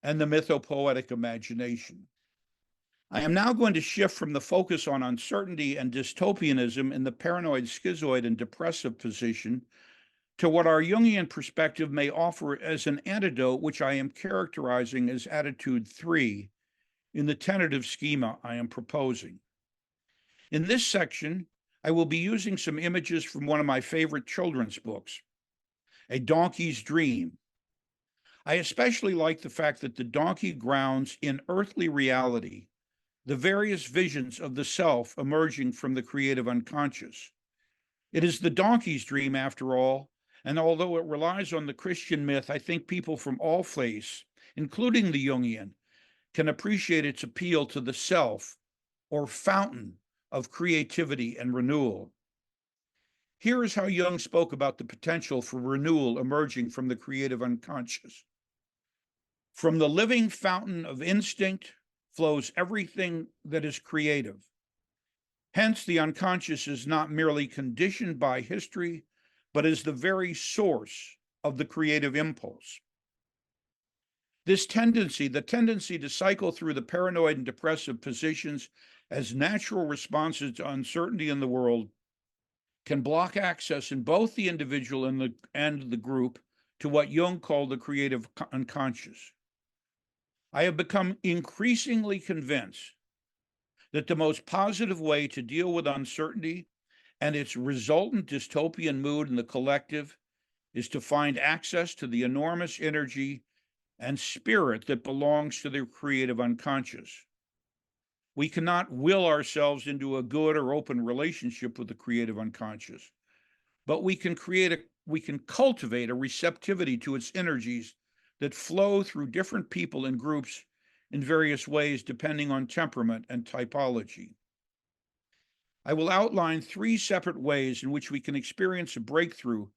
and the mythopoetic imagination. I am now going to shift from the focus on uncertainty and dystopianism in the paranoid schizoid and depressive position to what our Jungian perspective may offer as an antidote, which I am characterizing as attitude 3 in the tentative schema I am proposing. In this section, I will be using some images from one of my favorite children's books, A Donkey's Dream. I especially like the fact that the donkey grounds in earthly reality the various visions of the self emerging from the creative unconscious. It is the donkey's dream, after all, and although it relies on the Christian myth, I think people from all faiths, including the Jungian, can appreciate its appeal to the self, or fountain of creativity and renewal. Here is how Jung spoke about the potential for renewal emerging from the creative unconscious. From the living fountain of instinct flows everything that is creative. Hence, the unconscious is not merely conditioned by history, but is the very source of the creative impulse. This tendency, the tendency to cycle through the paranoid and depressive positions as natural responses to uncertainty in the world, can block access in both the individual and the group to what Jung called the creative unconscious. I have become increasingly convinced that the most positive way to deal with uncertainty and its resultant dystopian mood in the collective is to find access to the enormous energy and spirit that belongs to their creative unconscious. We cannot will ourselves into a good or open relationship with the creative unconscious, but we can cultivate a receptivity to its energies that flow through different people and groups in various ways depending on temperament and typology. I will outline 3 separate ways in which we can experience a breakthrough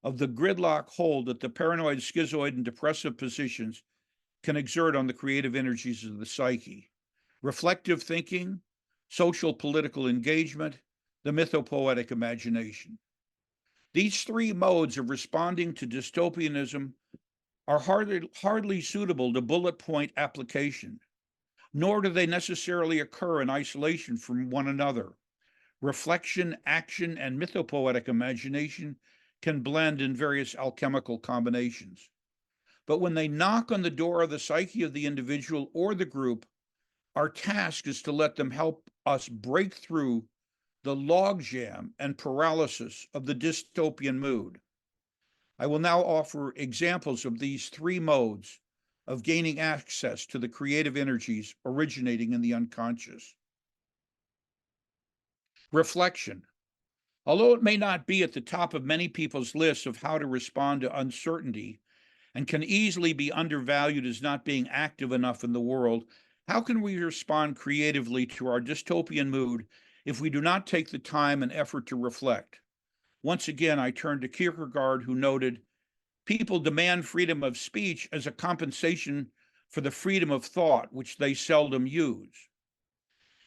of the gridlock hold that the paranoid, schizoid, and depressive positions can exert on the creative energies of the psyche: reflective thinking, social political engagement, the mythopoetic imagination. These 3 modes of responding to dystopianism are hardly suitable to bullet point application, nor do they necessarily occur in isolation from one another. Reflection, action, and mythopoetic imagination can blend in various alchemical combinations. But when they knock on the door of the psyche of the individual or the group, our task is to let them help us break through the logjam and paralysis of the dystopian mood. I will now offer examples of these 3 modes of gaining access to the creative energies originating in the unconscious. Reflection. Although it may not be at the top of many people's lists of how to respond to uncertainty and can easily be undervalued as not being active enough in the world, how can we respond creatively to our dystopian mood if we do not take the time and effort to reflect? Once again, I turn to Kierkegaard, who noted, "People demand freedom of speech as a compensation for the freedom of thought, which they seldom use."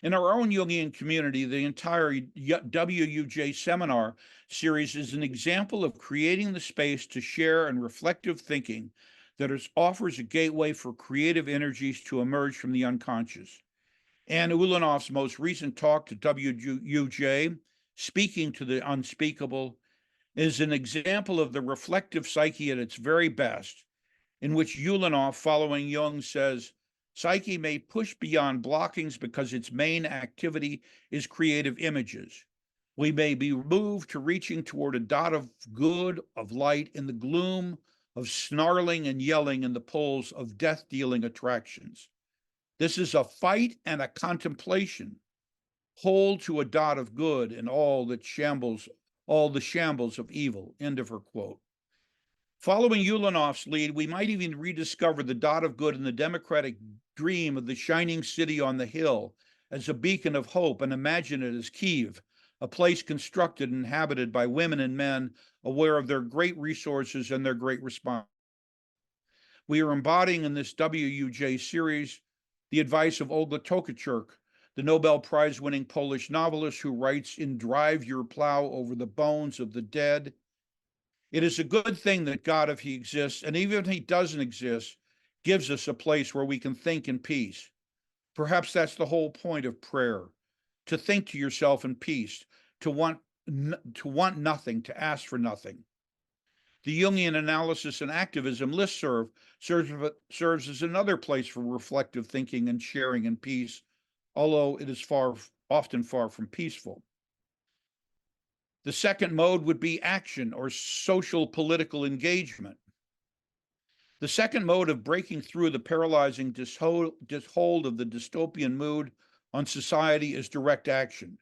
In our own Jungian community, the entire WUJ seminar series is an example of creating the space to share and reflective thinking that offers a gateway for creative energies to emerge from the unconscious. Anne Ulanoff's most recent talk to WUJ, Speaking to the Unspeakable, is an example of the reflective psyche at its very best, in which Ulanoff, following Jung, says, "Psyche may push beyond blockings because its main activity is creative images. We may be moved to reaching toward a dot of good, of light in the gloom, of snarling and yelling in the pulls of death-dealing attractions. This is a fight and a contemplation. Hold to a dot of good in all the shambles of evil." End of her quote. Following Ulanoff's lead, we might even rediscover the dot of good in the democratic dream of the shining city on the hill as a beacon of hope, and imagine it as Kiev, a place constructed and inhabited by women and men aware of their great resources and their great response. We are embodying in this WUJ series the advice of Olga Tokarczuk, the Nobel Prize-winning Polish novelist who writes in Drive Your Plow Over the Bones of the Dead, "It is a good thing that God, if he exists, and even if he doesn't exist, gives us a place where we can think in peace. Perhaps that's the whole point of prayer, to think to yourself in peace, to want nothing, to ask for nothing." The Jungian analysis and activism listserv serves as another place for reflective thinking and sharing in peace, although it is often far from peaceful. The second mode would be action or social political engagement. The second mode of breaking through the paralyzing hold of the dystopian mood on society is direct action.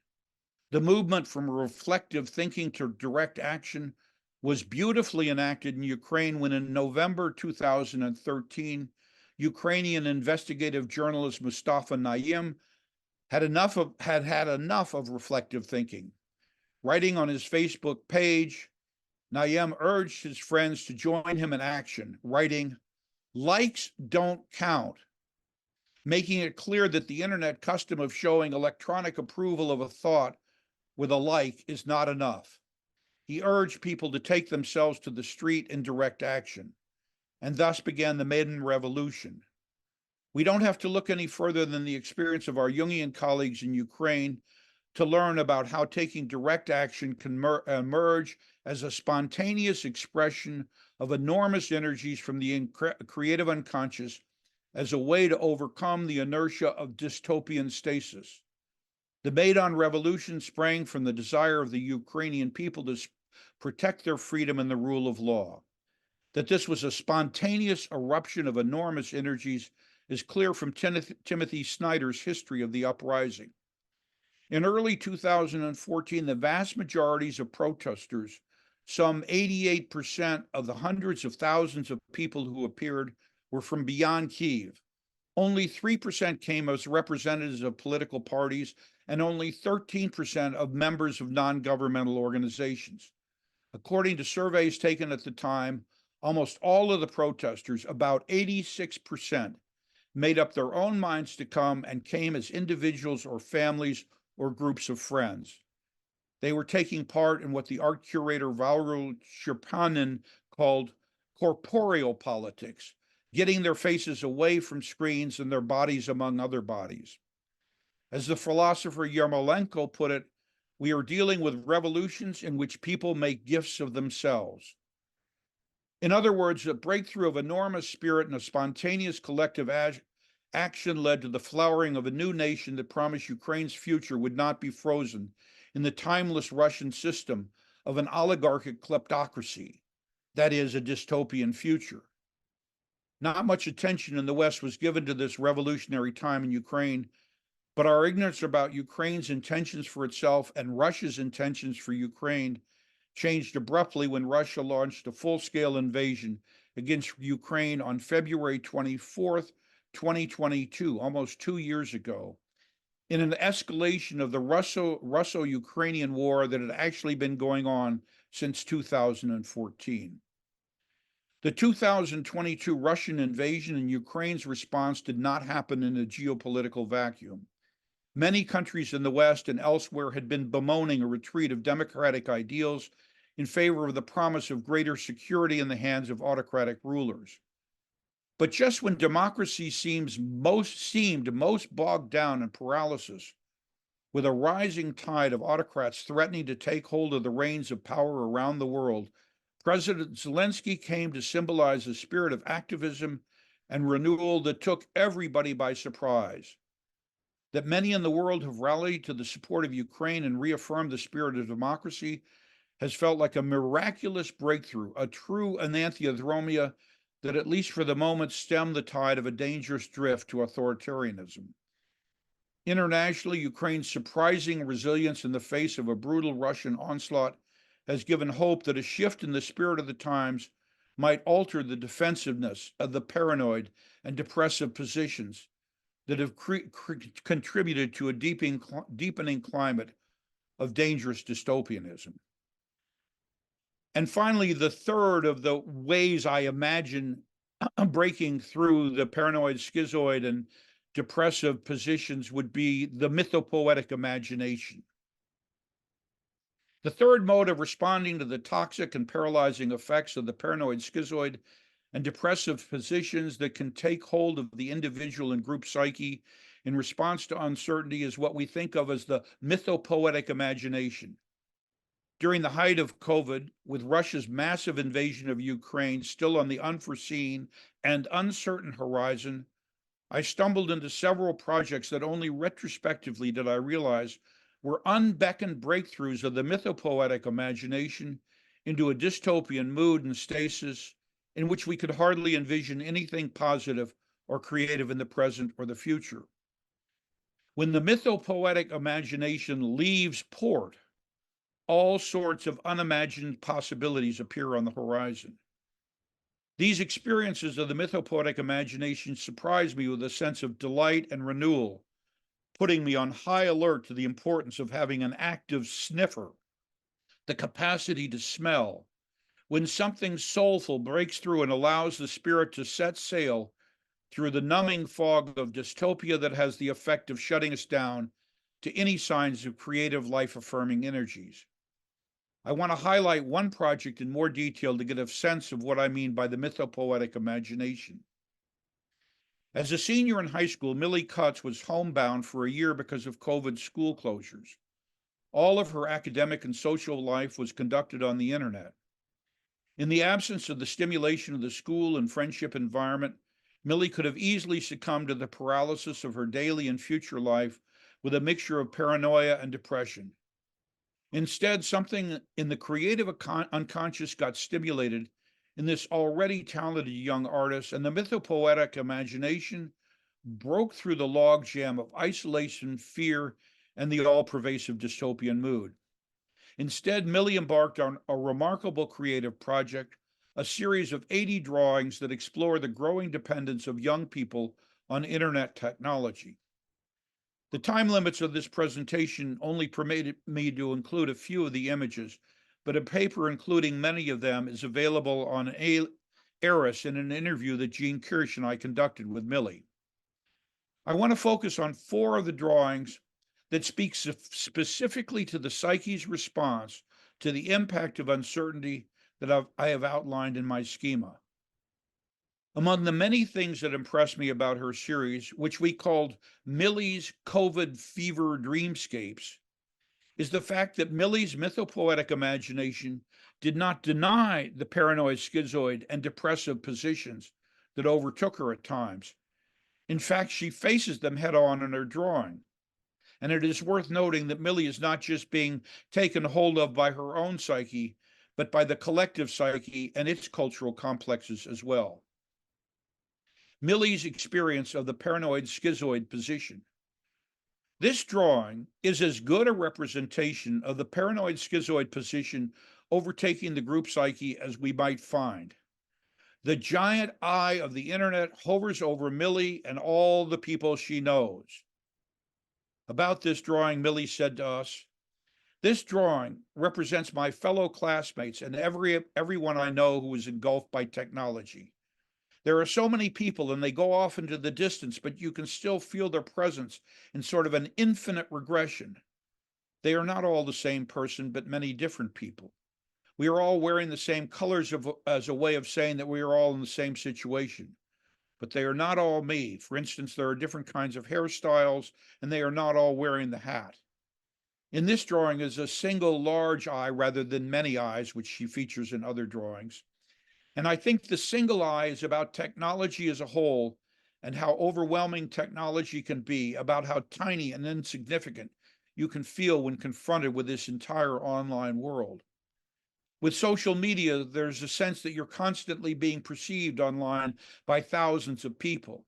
The movement from reflective thinking to direct action was beautifully enacted in Ukraine when in November 2013, Ukrainian investigative journalist Mustafa Naim had had enough of reflective thinking. Writing on his Facebook page, Naim urged his friends to join him in action, writing, "Likes don't count," making it clear that the internet custom of showing electronic approval of a thought with a like is not enough. He urged people to take themselves to the street in direct action, and thus began the Maiden Revolution. We don't have to look any further than the experience of our Jungian colleagues in Ukraine to learn about how taking direct action can emerge as a spontaneous expression of enormous energies from the creative unconscious as a way to overcome the inertia of dystopian stasis. The Maidan Revolution sprang from the desire of the Ukrainian people to protect their freedom and the rule of law. That this was a spontaneous eruption of enormous energies is clear from Timothy Snyder's history of the uprising. In early 2014, the vast majorities of protesters, some 88% of the hundreds of thousands of people who appeared, were from beyond Kyiv. Only 3% came as representatives of political parties, and only 13% of members of non-governmental organizations. According to surveys taken at the time, almost all of the protesters, about 86%, made up their own minds to come and came as individuals or families or groups of friends. They were taking part in what the art curator Valeril Shirpanin called corporeal politics, getting their faces away from screens and their bodies among other bodies. As the philosopher Yarmolenko put it, we are dealing with revolutions in which people make gifts of themselves. In other words, a breakthrough of enormous spirit and a spontaneous collective action led to the flowering of a new nation that promised Ukraine's future would not be frozen in the timeless Russian system of an oligarchic kleptocracy, that is, a dystopian future. Not much attention in the West was given to this revolutionary time in Ukraine, but our ignorance about Ukraine's intentions for itself and Russia's intentions for Ukraine changed abruptly when Russia launched a full-scale invasion against Ukraine on February 24th, 2022, almost 2 years ago, in an escalation of the Russo-Ukrainian war that had actually been going on since 2014. The 2022 Russian invasion and Ukraine's response did not happen in a geopolitical vacuum. Many countries in the West and elsewhere had been bemoaning a retreat of democratic ideals in favor of the promise of greater security in the hands of autocratic rulers. But just when democracy seemed most bogged down in paralysis, with a rising tide of autocrats threatening to take hold of the reins of power around the world, President Zelensky came to symbolize a spirit of activism and renewal that took everybody by surprise. That many in the world have rallied to the support of Ukraine and reaffirmed the spirit of democracy has felt like a miraculous breakthrough, a true enantiothromia that, at least for the moment, stemmed the tide of a dangerous drift to authoritarianism. Internationally, Ukraine's surprising resilience in the face of a brutal Russian onslaught has given hope that a shift in the spirit of the times might alter the defensiveness of the paranoid and depressive positions that have contributed to a deepening climate of dangerous dystopianism. And finally, the third of the ways I imagine breaking through the paranoid, schizoid, and depressive positions would be the mythopoetic imagination. The third mode of responding to the toxic and paralyzing effects of the paranoid, schizoid, and depressive positions that can take hold of the individual and group psyche in response to uncertainty is what we think of as the mythopoetic imagination. During the height of COVID, with Russia's massive invasion of Ukraine still on the unforeseen and uncertain horizon, I stumbled into several projects that only retrospectively did I realize were unbeckoned breakthroughs of the mythopoetic imagination into a dystopian mood and stasis in which we could hardly envision anything positive or creative in the present or the future. When the mythopoetic imagination leaves port, all sorts of unimagined possibilities appear on the horizon. These experiences of the mythopoetic imagination surprise me with a sense of delight and renewal, putting me on high alert to the importance of having an active sniffer, the capacity to smell, when something soulful breaks through and allows the spirit to set sail through the numbing fog of dystopia that has the effect of shutting us down to any signs of creative, life-affirming energies. I want to highlight one project in more detail to get a sense of what I mean by the mythopoetic imagination. As a senior in high school, Millie Cutts was homebound for a year because of COVID school closures. All of her academic and social life was conducted on the internet. In the absence of the stimulation of the school and friendship environment, Millie could have easily succumbed to the paralysis of her daily and future life with a mixture of paranoia and depression. Instead, something in the creative unconscious got stimulated in this already talented young artist, and the mythopoetic imagination broke through the logjam of isolation, fear, and the all-pervasive dystopian mood. Instead, Millie embarked on a remarkable creative project, a series of 80 drawings that explore the growing dependence of young people on internet technology. The time limits of this presentation only permitted me to include a few of the images, but a paper including many of them is available on Eris in an interview that Jean Kirsch and I conducted with Millie. I want to focus on 4 of the drawings that speak specifically to the psyche's response to the impact of uncertainty that I have outlined in my schema. Among the many things that impressed me about her series, which we called Millie's COVID Fever Dreamscapes, is the fact that Millie's mythopoetic imagination did not deny the paranoid, schizoid, and depressive positions that overtook her at times. In fact, she faces them head on in her drawing. And it is worth noting that Millie is not just being taken hold of by her own psyche, but by the collective psyche and its cultural complexes as well. Millie's experience of the paranoid schizoid position. This drawing is as good a representation of the paranoid schizoid position overtaking the group psyche as we might find. The giant eye of the internet hovers over Millie and all the people she knows. About this drawing, Millie said to us, "This drawing represents my fellow classmates and everyone I know who is engulfed by technology. There are so many people and they go off into the distance, but you can still feel their presence in sort of an infinite regression. They are not all the same person, but many different people. We are all wearing the same colors as a way of saying that we are all in the same situation. But they are not all me. For instance, there are different kinds of hairstyles, and they are not all wearing the hat. In this drawing is a single large eye rather than many eyes, which she features in other drawings. And I think the single eye is about technology as a whole and how overwhelming technology can be, about how tiny and insignificant you can feel when confronted with this entire online world. With social media, there's a sense that you're constantly being perceived online by thousands of people.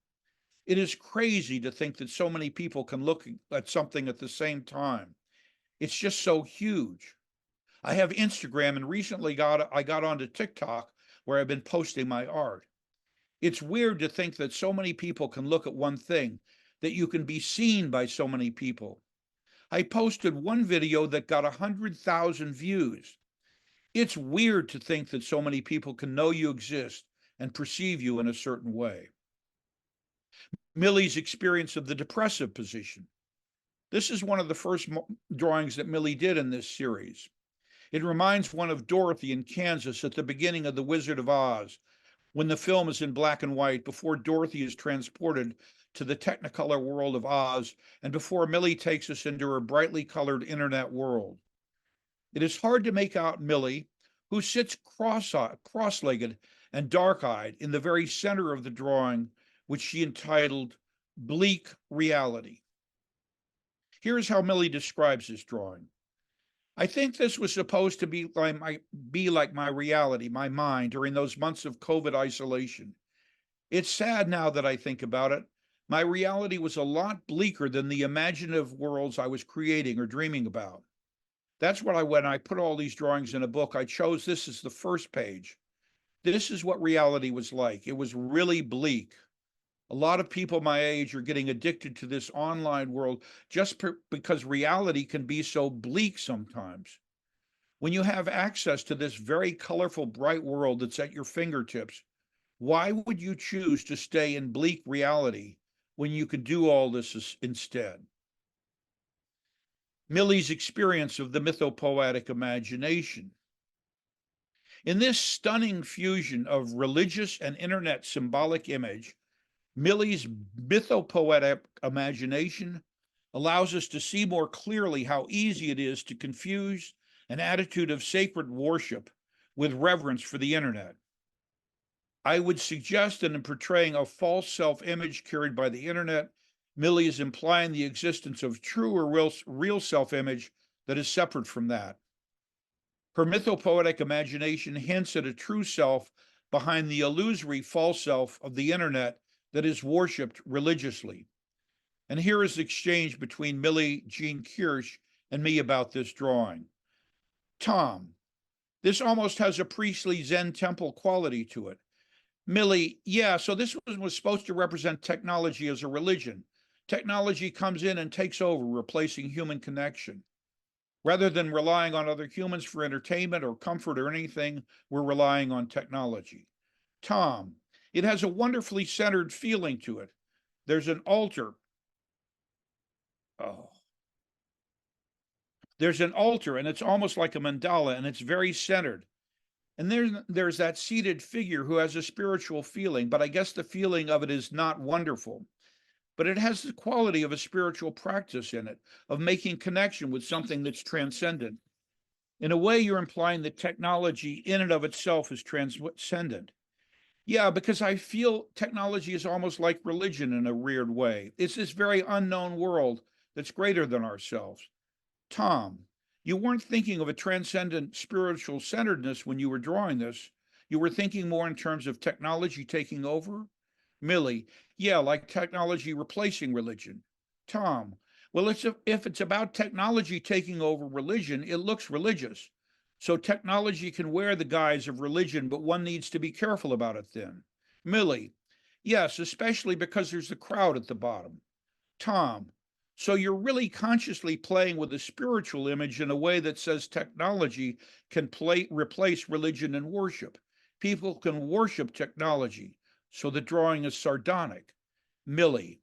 It is crazy to think that so many people can look at something at the same time. It's just so huge. I have Instagram, and recently I got onto TikTok, where I've been posting my art. It's weird to think that so many people can look at one thing, that you can be seen by so many people. I posted one video that got 100,000 views. It's weird to think that so many people can know you exist and perceive you in a certain way. Millie's experience of the depressive position. This is one of the first drawings that Millie did in this series. It reminds one of Dorothy in Kansas at the beginning of The Wizard of Oz, when the film is in black and white, before Dorothy is transported to the Technicolor world of Oz, and before Millie takes us into her brightly colored internet world. It is hard to make out Millie, who sits cross-legged and dark-eyed in the very center of the drawing, which she entitled Bleak Reality. Here's how Millie describes this drawing. I think this was supposed to be like my reality, my mind, during those months of COVID isolation. It's sad now that I think about it. My reality was a lot bleaker than the imaginative worlds I was creating or dreaming about. That's what when I put all these drawings in a book, I chose this as the first page. This is what reality was like. It was really bleak. A lot of people my age are getting addicted to this online world just because reality can be so bleak sometimes. When you have access to this very colorful, bright world that's at your fingertips, why would you choose to stay in bleak reality when you could do all this instead? Millie's experience of the mythopoetic imagination. In this stunning fusion of religious and internet symbolic image, Millie's mythopoetic imagination allows us to see more clearly how easy it is to confuse an attitude of sacred worship with reverence for the internet. I would suggest that in portraying a false self-image carried by the internet, Millie is implying the existence of true or real self-image that is separate from that. Her mythopoetic imagination hints at a true self behind the illusory false self of the internet that is worshipped religiously. And here is the exchange between Millie Jean Kirsch and me about this drawing. Tom, this almost has a priestly Zen temple quality to it. Millie, yeah, so this was supposed to represent technology as a religion. Technology comes in and takes over, replacing human connection. Rather than relying on other humans for entertainment or comfort or anything, we're relying on technology. Tom, it has a wonderfully centered feeling to it. There's an altar. Oh. There's an altar, and it's almost like a mandala, and it's very centered. And there's that seated figure who has a spiritual feeling, but I guess the feeling of it is not wonderful. But it has the quality of a spiritual practice in it, of making connection with something that's transcendent. In a way, you're implying that technology in and of itself is transcendent. Yeah, because I feel technology is almost like religion in a weird way. It's this very unknown world that's greater than ourselves. Tom, you weren't thinking of a transcendent spiritual centeredness when you were drawing this. You were thinking more in terms of technology taking over? Millie, yeah, like technology replacing religion. Tom, well, if it's about technology taking over religion, it looks religious. So technology can wear the guise of religion, but one needs to be careful about it then. Millie, yes, especially because there's the crowd at the bottom. Tom, so you're really consciously playing with a spiritual image in a way that says technology can replace religion and worship. People can worship technology. So the drawing is sardonic. Millie,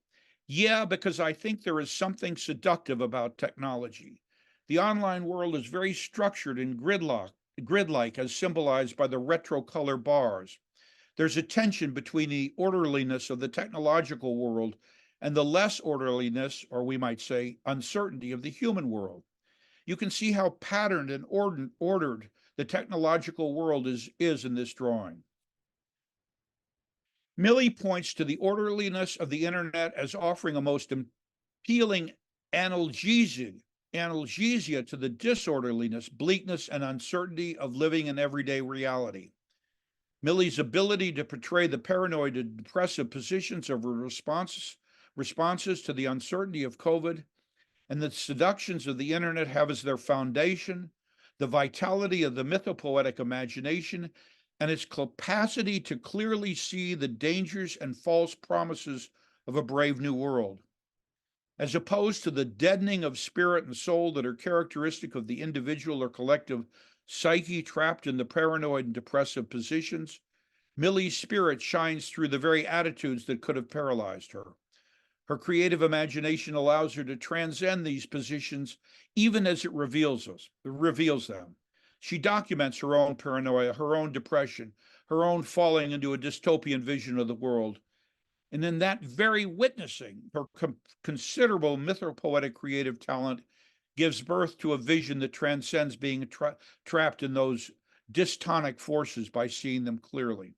yeah, because I think there is something seductive about technology. The online world is very structured and grid-like as symbolized by the retro color bars. There's a tension between the orderliness of the technological world and the less orderliness, or we might say uncertainty, of the human world. You can see how patterned and ordered the technological world is in this drawing. Millie points to the orderliness of the internet as offering a most appealing analgesia to the disorderliness, bleakness, and uncertainty of living in everyday reality. Millie's ability to portray the paranoid and depressive positions of her responses to the uncertainty of COVID and the seductions of the internet have as their foundation the vitality of the mythopoetic imagination and its capacity to clearly see the dangers and false promises of a brave new world. As opposed to the deadening of spirit and soul that are characteristic of the individual or collective psyche trapped in the paranoid and depressive positions, Millie's spirit shines through the very attitudes that could have paralyzed her. Her creative imagination allows her to transcend these positions even as it reveals them. She documents her own paranoia, her own depression, her own falling into a dystopian vision of the world. And in that very witnessing, her considerable mythopoetic creative talent gives birth to a vision that transcends being trapped in those dystonic forces by seeing them clearly.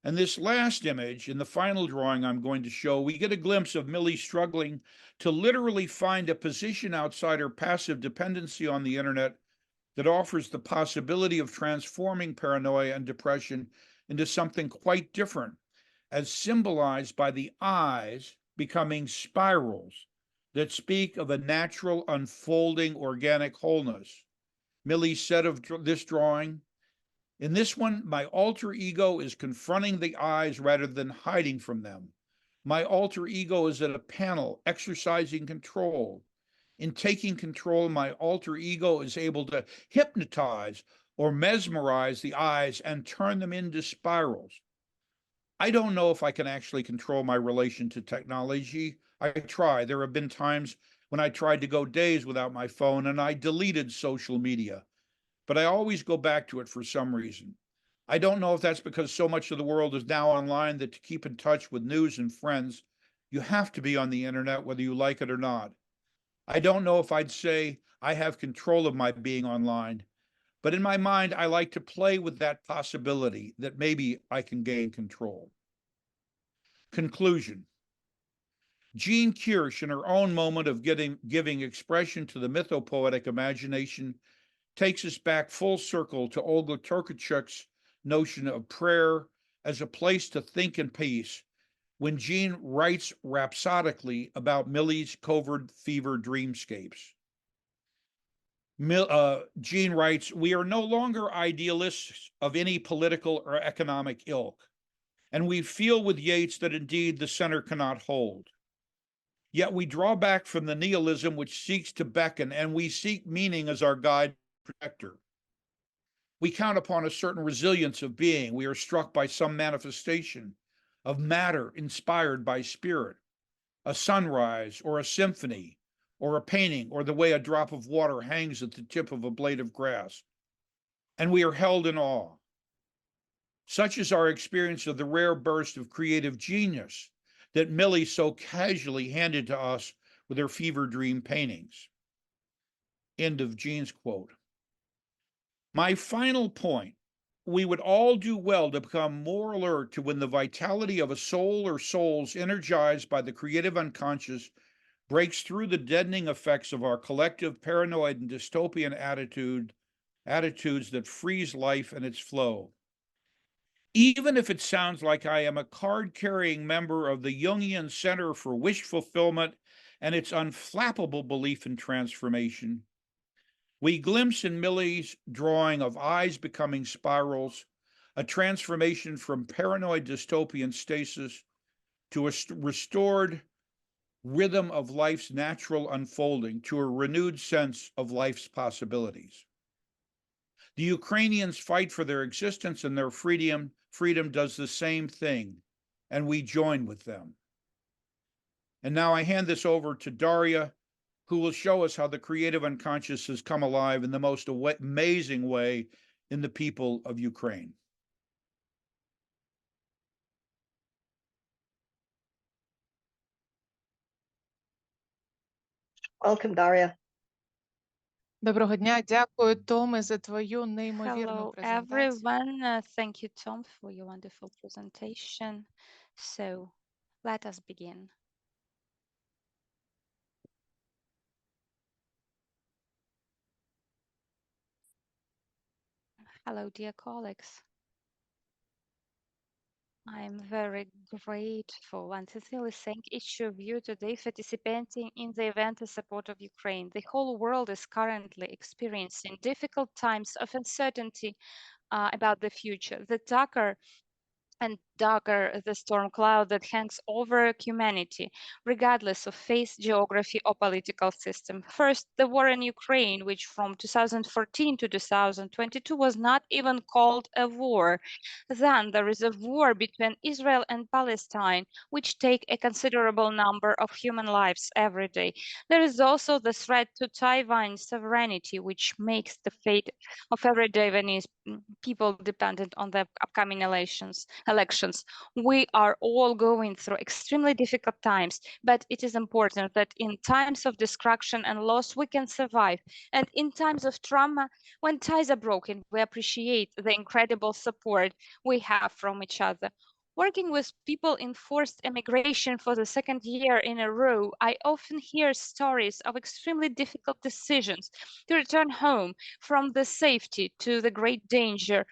And this last image, in the final drawing I'm going to show, we get a glimpse of Millie struggling to literally find a position outside her passive dependency on the internet that offers the possibility of transforming paranoia and depression into something quite different, as symbolized by the eyes becoming spirals that speak of a natural, unfolding, organic wholeness. Millie said of this drawing, in this one, my alter ego is confronting the eyes rather than hiding from them. My alter ego is at a panel exercising control. In taking control, my alter ego is able to hypnotize or mesmerize the eyes and turn them into spirals. I don't know if I can actually control my relation to technology. I try. There have been times when I tried to go days without my phone and I deleted social media, but I always go back to it for some reason. I don't know if that's because so much of the world is now online that to keep in touch with news and friends, you have to be on the internet whether you like it or not. I don't know if I'd say I have control of my being online, but in my mind, I like to play with that possibility that maybe I can gain control. Conclusion. Jean Kirsch, in her own moment of giving expression to the mythopoetic imagination, takes us back full circle to Olga Tokarczuk's notion of prayer as a place to think in peace when Jean writes rhapsodically about Millie's covert fever dreamscapes. Jean writes, "We are no longer idealists of any political or economic ilk, and we feel with Yeats that indeed the center cannot hold. Yet we draw back from the nihilism which seeks to beckon, and we seek meaning as our guide and protector. We count upon a certain resilience of being. We are struck by some manifestation of matter inspired by spirit, a sunrise or a symphony or a painting or the way a drop of water hangs at the tip of a blade of grass, and we are held in awe. Such is our experience of the rare burst of creative genius that Millie so casually handed to us with her fever dream paintings." End of Jean's quote. My final point: we would all do well to become more alert to when the vitality of a soul or souls energized by the creative unconscious breaks through the deadening effects of our collective paranoid and dystopian attitudes that freeze life and its flow. Even if it sounds like I am a card-carrying member of the Jungian Center for Wish Fulfillment and its unflappable belief in transformation, we glimpse in Millie's drawing of eyes becoming spirals a transformation from paranoid dystopian stasis to a restored rhythm of life's natural unfolding, to a renewed sense of life's possibilities. The Ukrainians fight for their existence, and their freedom does the same thing, and we join with them. And now I hand this over to Daria, who will show us how the creative unconscious has come alive in the most amazing way in the people of Ukraine. Welcome, Daria. Доброго дня, дякую, Томе, за твою неймовірну Hello, презентацію. everyone. Thank you, Tom, for your wonderful presentation. So, let us begin. Hello, dear colleagues. I'm very grateful and sincerely thank each of you today for participating in the event in support of Ukraine. The whole world is currently experiencing difficult times of uncertainty about the future. The darker and darker the storm cloud that hangs over humanity, regardless of faith, geography, or political system. First, the war in Ukraine, which from 2014 to 2022 was not even called a war. Then there is a war between Israel and Palestine, which take a considerable number of human lives every day. There is also the threat to Taiwan's sovereignty, which makes the fate of everyday Taiwanese people dependent on the upcoming elections. We are all going through extremely difficult times, but it is important that in times of destruction and loss, we can survive. And in times of trauma, when ties are broken, we appreciate the incredible support we have from each other. Working with people in forced emigration for the second year in a row, I often hear stories of extremely difficult decisions to return home from the safety to the great danger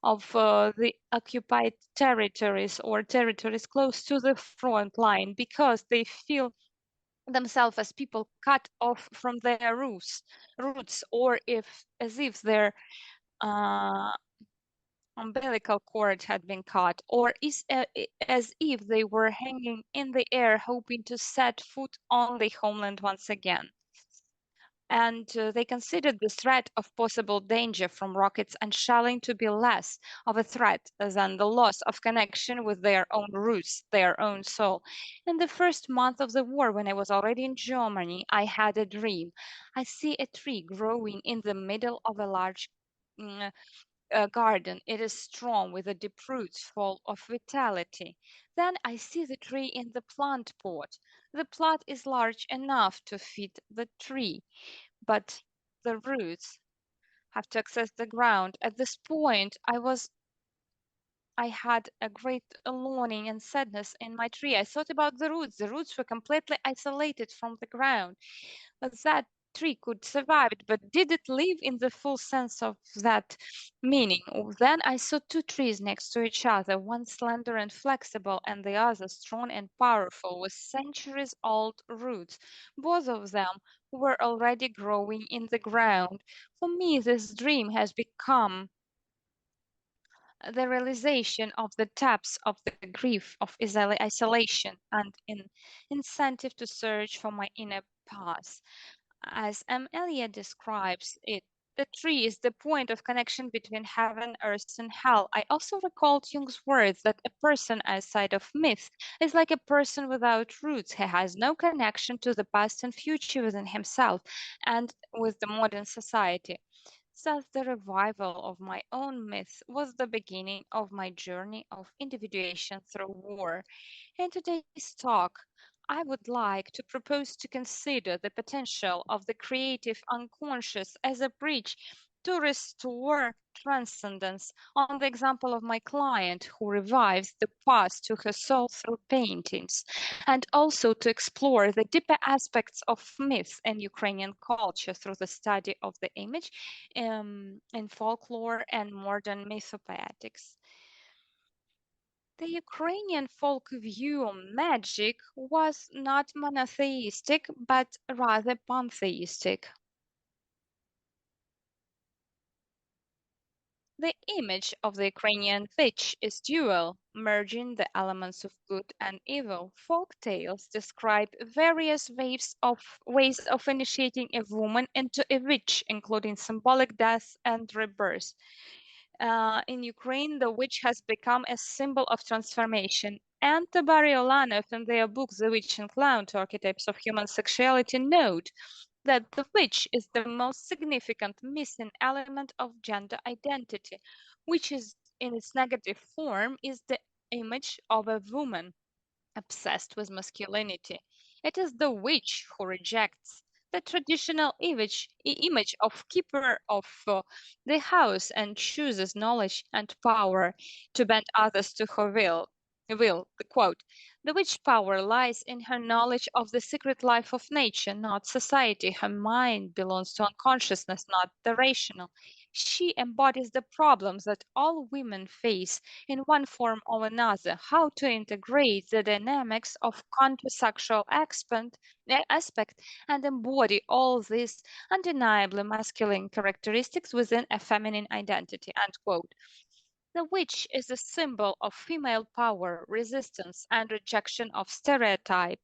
of the occupied territories or territories close to the front line because they feel themselves as people cut off from their roots, or as if their umbilical cord had been cut, or as if they were hanging in the air hoping to set foot on the homeland once again. And they considered the threat of possible danger from rockets and shelling to be less of a threat than the loss of connection with their own roots, their own soul. In the first month of the war, when I was already in Germany, I had a dream. I see a tree growing in the middle of a large garden. It is strong with the deep roots full of vitality. Then I see the tree in the plant pot. The plot is large enough to fit the tree, but the roots have to access the ground. At this point, I had a great longing and sadness in my tree. I thought about the roots. The roots were completely isolated from the ground. But that tree could survive it, but did it live in the full sense of that meaning? Then I saw two trees next to each other, one slender and flexible, and the other strong and powerful, with centuries old roots. Both of them were already growing in the ground. For me, this dream has become the realization of the depths of the grief of isolation and an incentive to search for my inner path. As M. Eliot describes it, the tree is the point of connection between heaven, earth, and hell. I also recalled Jung's words that a person outside of myth is like a person without roots. He has no connection to the past and future within himself and with the modern society. Thus, the revival of my own myth was the beginning of my journey of individuation through war. In today's talk, I would like to propose to consider the potential of the creative unconscious as a bridge to restore transcendence on the example of my client who revives the past to her soul through paintings, and also to explore the deeper aspects of myth and Ukrainian culture through the study of the image in folklore and modern mythopoetics. The Ukrainian folk view of magic was not monotheistic, but rather pantheistic. The image of the Ukrainian witch is dual, merging the elements of good and evil. Folk tales describe various ways of initiating a woman into a witch, including symbolic death and rebirth. In Ukraine, the witch has become a symbol of transformation. And Tabariolanov, in their book The Witch and Clown, Two Archetypes of Human Sexuality, note that the witch is the most significant missing element of gender identity, which is in its negative form is the image of a woman obsessed with masculinity. It is the witch who rejects the traditional image of keeper of the house and chooses knowledge and power to bend others to her will. The quote, the witch power lies in her knowledge of the secret life of nature, not society. Her mind belongs to unconsciousness, not the rational. She embodies the problems that all women face in one form or another, how to integrate the dynamics of countersexual aspect and embody all these undeniably masculine characteristics within a feminine identity. End quote. The witch is a symbol of female power, resistance, and rejection of stereotype.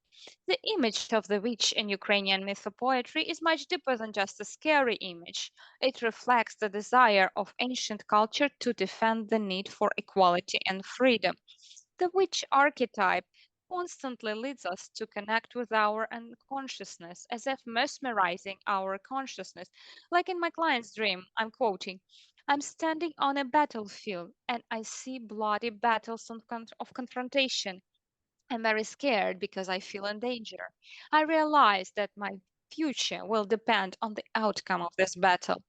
The image of the witch in Ukrainian mythopoetry is much deeper than just a scary image. It reflects the desire of ancient culture to defend the need for equality and freedom. The witch archetype constantly leads us to connect with our unconsciousness, as if mesmerizing our consciousness. Like in my client's dream, I'm quoting, I'm standing on a battlefield and I see bloody battles of confrontation. I'm very scared because I feel in danger. I realize that my future will depend on the outcome of this battle.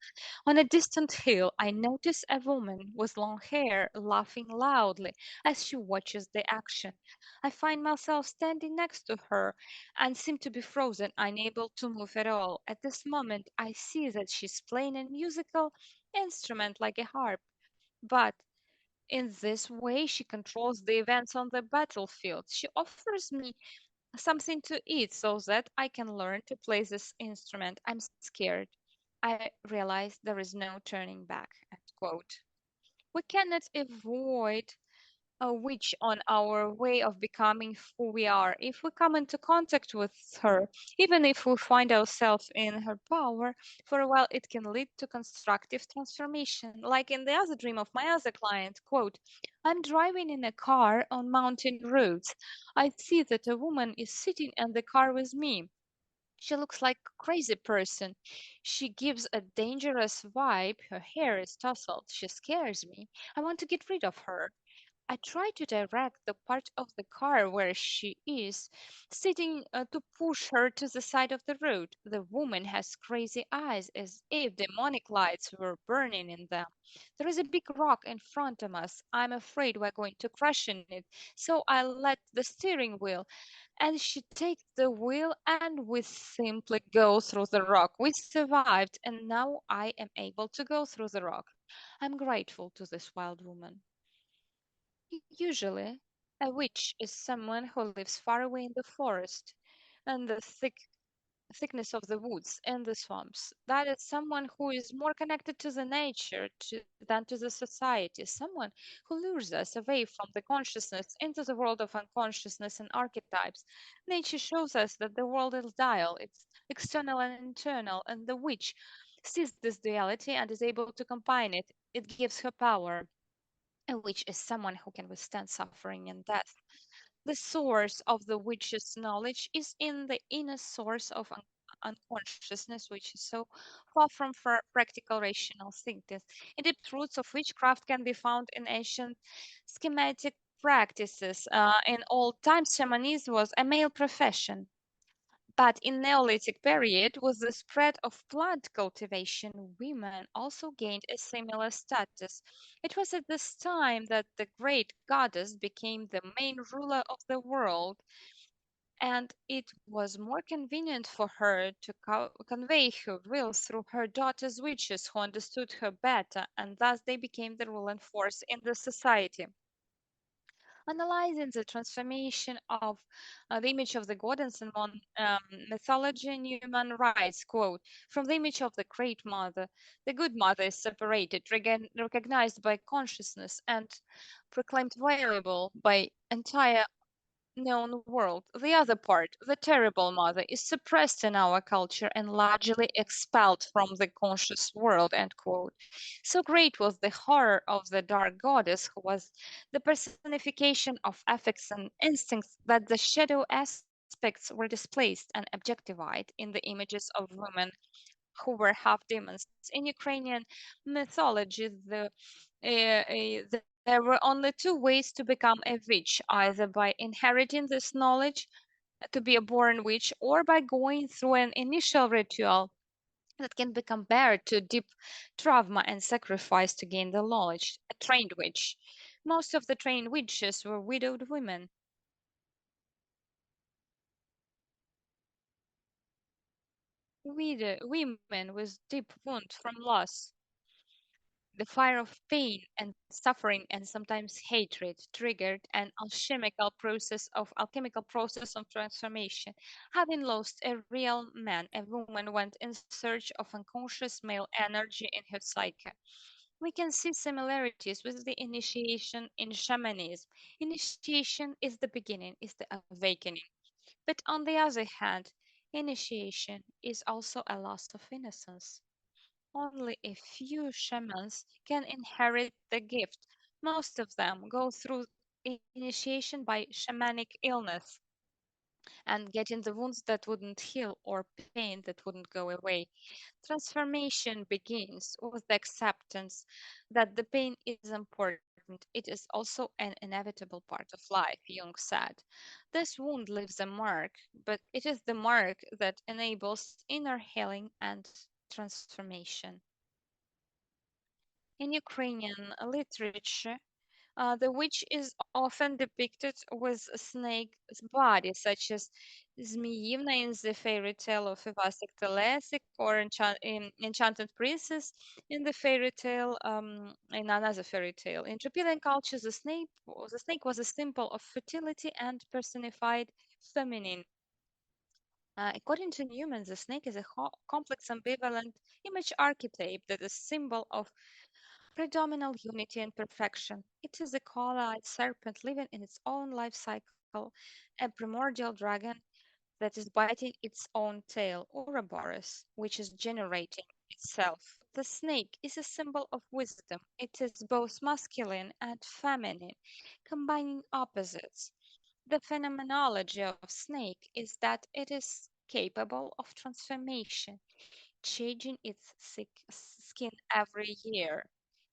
On a distant hill, I notice a woman with long hair laughing loudly as she watches the action. I find myself standing next to her and seem to be frozen, unable to move at all. At this moment, I see that she's playing a musical instrument like a harp, but in this way, she controls the events on the battlefield. She offers me something to eat so that I can learn to play this instrument. I'm scared. I realize there is no turning back. End quote. We cannot avoid a witch on our way of becoming who we are. If we come into contact with her, even if we find ourselves in her power, for a while it can lead to constructive transformation. Like in the other dream of my other client, quote, I'm driving in a car on mountain roads. I see that a woman is sitting in the car with me. She looks like a crazy person. She gives a dangerous vibe. Her hair is tousled. She scares me. I want to get rid of her. I try to direct the part of the car where she is sitting to push her to the side of the road. The woman has crazy eyes as if demonic lights were burning in them. There is a big rock in front of us. I'm afraid we're going to crash in it. So I let the steering wheel and she takes the wheel and we simply go through the rock. We survived and now I am able to go through the rock. I'm grateful to this wild woman. Usually, a witch is someone who lives far away in the forest and the thickness of the woods and the swamps. That is someone who is more connected to the nature than to the society, someone who lures us away from the consciousness into the world of unconsciousness and archetypes. Nature shows us that the world is dual, it's external and internal, and the witch sees this duality and is able to combine it. It gives her power. A witch is someone who can withstand suffering and death. The source of the witch's knowledge is in the inner source of unconsciousness, which is so far from practical rational thinking. And the roots of witchcraft can be found in ancient schematic practices. In old times, shamanism was a male profession. But in Neolithic period, with the spread of plant cultivation, women also gained a similar status. It was at this time that the great goddess became the main ruler of the world, and it was more convenient for her to convey her will through her daughters witches who understood her better, and thus they became the ruling force in the society. Analyzing the transformation of the image of the goddess in one mythology, Newman writes, quote, from the image of the great mother, the good mother is separated, recognized by consciousness, and proclaimed valuable by entire known world. The other part, the terrible mother, is suppressed in our culture and largely expelled from the conscious world. End quote. So great was the horror of the dark goddess, who was the personification of affects and instincts, that the shadow aspects were displaced and objectified in the images of women who were half demons. In Ukrainian mythology, there were only two ways to become a witch, either by inheriting this knowledge to be a born witch or by going through an initial ritual that can become bare to deep trauma and sacrifice to gain the knowledge. A trained witch. Most of the trained witches were widowed women. Women with deep wound from loss, the fire of pain and suffering and sometimes hatred triggered an alchemical process of transformation. Having lost a real man, a woman went in search of unconscious male energy in her psyche. We can see similarities with the initiation in shamanism. Initiation is the beginning, is the awakening. But on the other hand, initiation is also a loss of innocence. Only a few shamans can inherit the gift. Most of them go through initiation by shamanic illness and getting the wounds that wouldn't heal or pain that wouldn't go away. Transformation begins with the acceptance that the pain is important. It is also an inevitable part of life, Jung said. This wound leaves a mark, but it is the mark that enables inner healing and transformation. In Ukrainian literature, the witch is often depicted with a snake's body, such as Zmiyivna in the fairy tale of Ivasik Telesik or Enchanted Princess in the fairy tale, in another fairy tale. In Tropilian culture, the snake was a symbol of fertility and personified feminine. According to Newman, the snake is a complex, ambivalent image archetype that is symbol of predominant unity and perfection. It is a coal-eyed serpent living in its own life cycle, a primordial dragon that is biting its own tail, Ouroboros, which is generating itself. The snake is a symbol of wisdom. It is both masculine and feminine, combining opposites. The phenomenology of snake is that it is capable of transformation, changing its skin every year.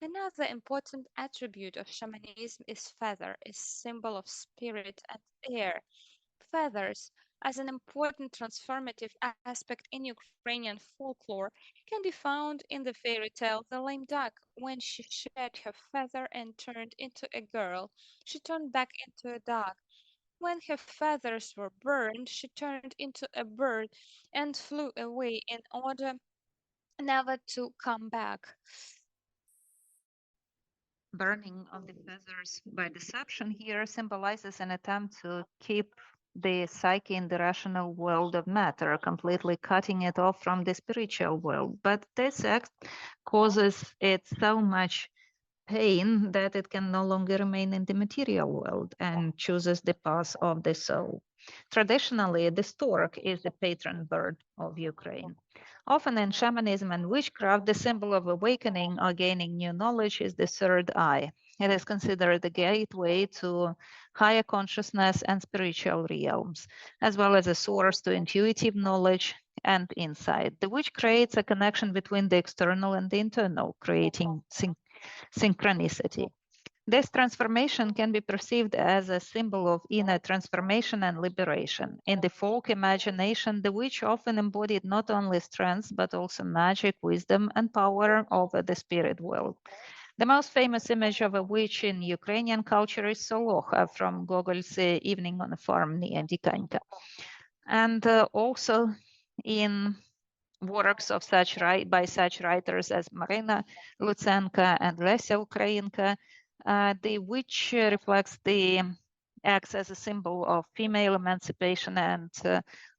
Another important attribute of shamanism is feather, a symbol of spirit and air. Feathers, as an important transformative aspect in Ukrainian folklore, can be found in the fairy tale The Lame Duck. When she shed her feather and turned into a girl, she turned back into a dog. When her feathers were burned, she turned into a bird and flew away in order never to come back. Burning of the feathers by deception here symbolizes an attempt to keep the psyche in the rational world of matter, completely cutting it off from the spiritual world. But this act causes it so much pain that it can no longer remain in the material world and chooses the path of the soul. Traditionally, the stork is the patron bird of Ukraine. Often in shamanism and witchcraft, the symbol of awakening or gaining new knowledge is the third eye. It is considered the gateway to higher consciousness and spiritual realms, as well as a source to intuitive knowledge and insight. The witch creates a connection between the external and the internal, creating synchronicity. This transformation can be perceived as a symbol of inner transformation and liberation. In the folk imagination, the witch often embodied not only strength, but also magic, wisdom, and power over the spirit world. The most famous image of a witch in Ukrainian culture is Solocha from Gogol's Evening on a Farm near Dikanka. And also in works of by such writers as Marina Lutsenko and Lesia Ukrainka, the witch acts as a symbol of female emancipation and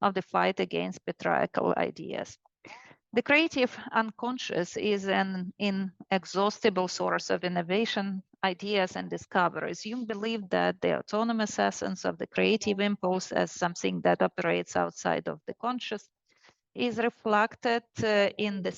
of the fight against patriarchal ideas. The creative unconscious is an inexhaustible source of innovation, ideas, and discoveries. Jung believed that the autonomous essence of the creative impulse as something that operates outside of the conscious is reflected in the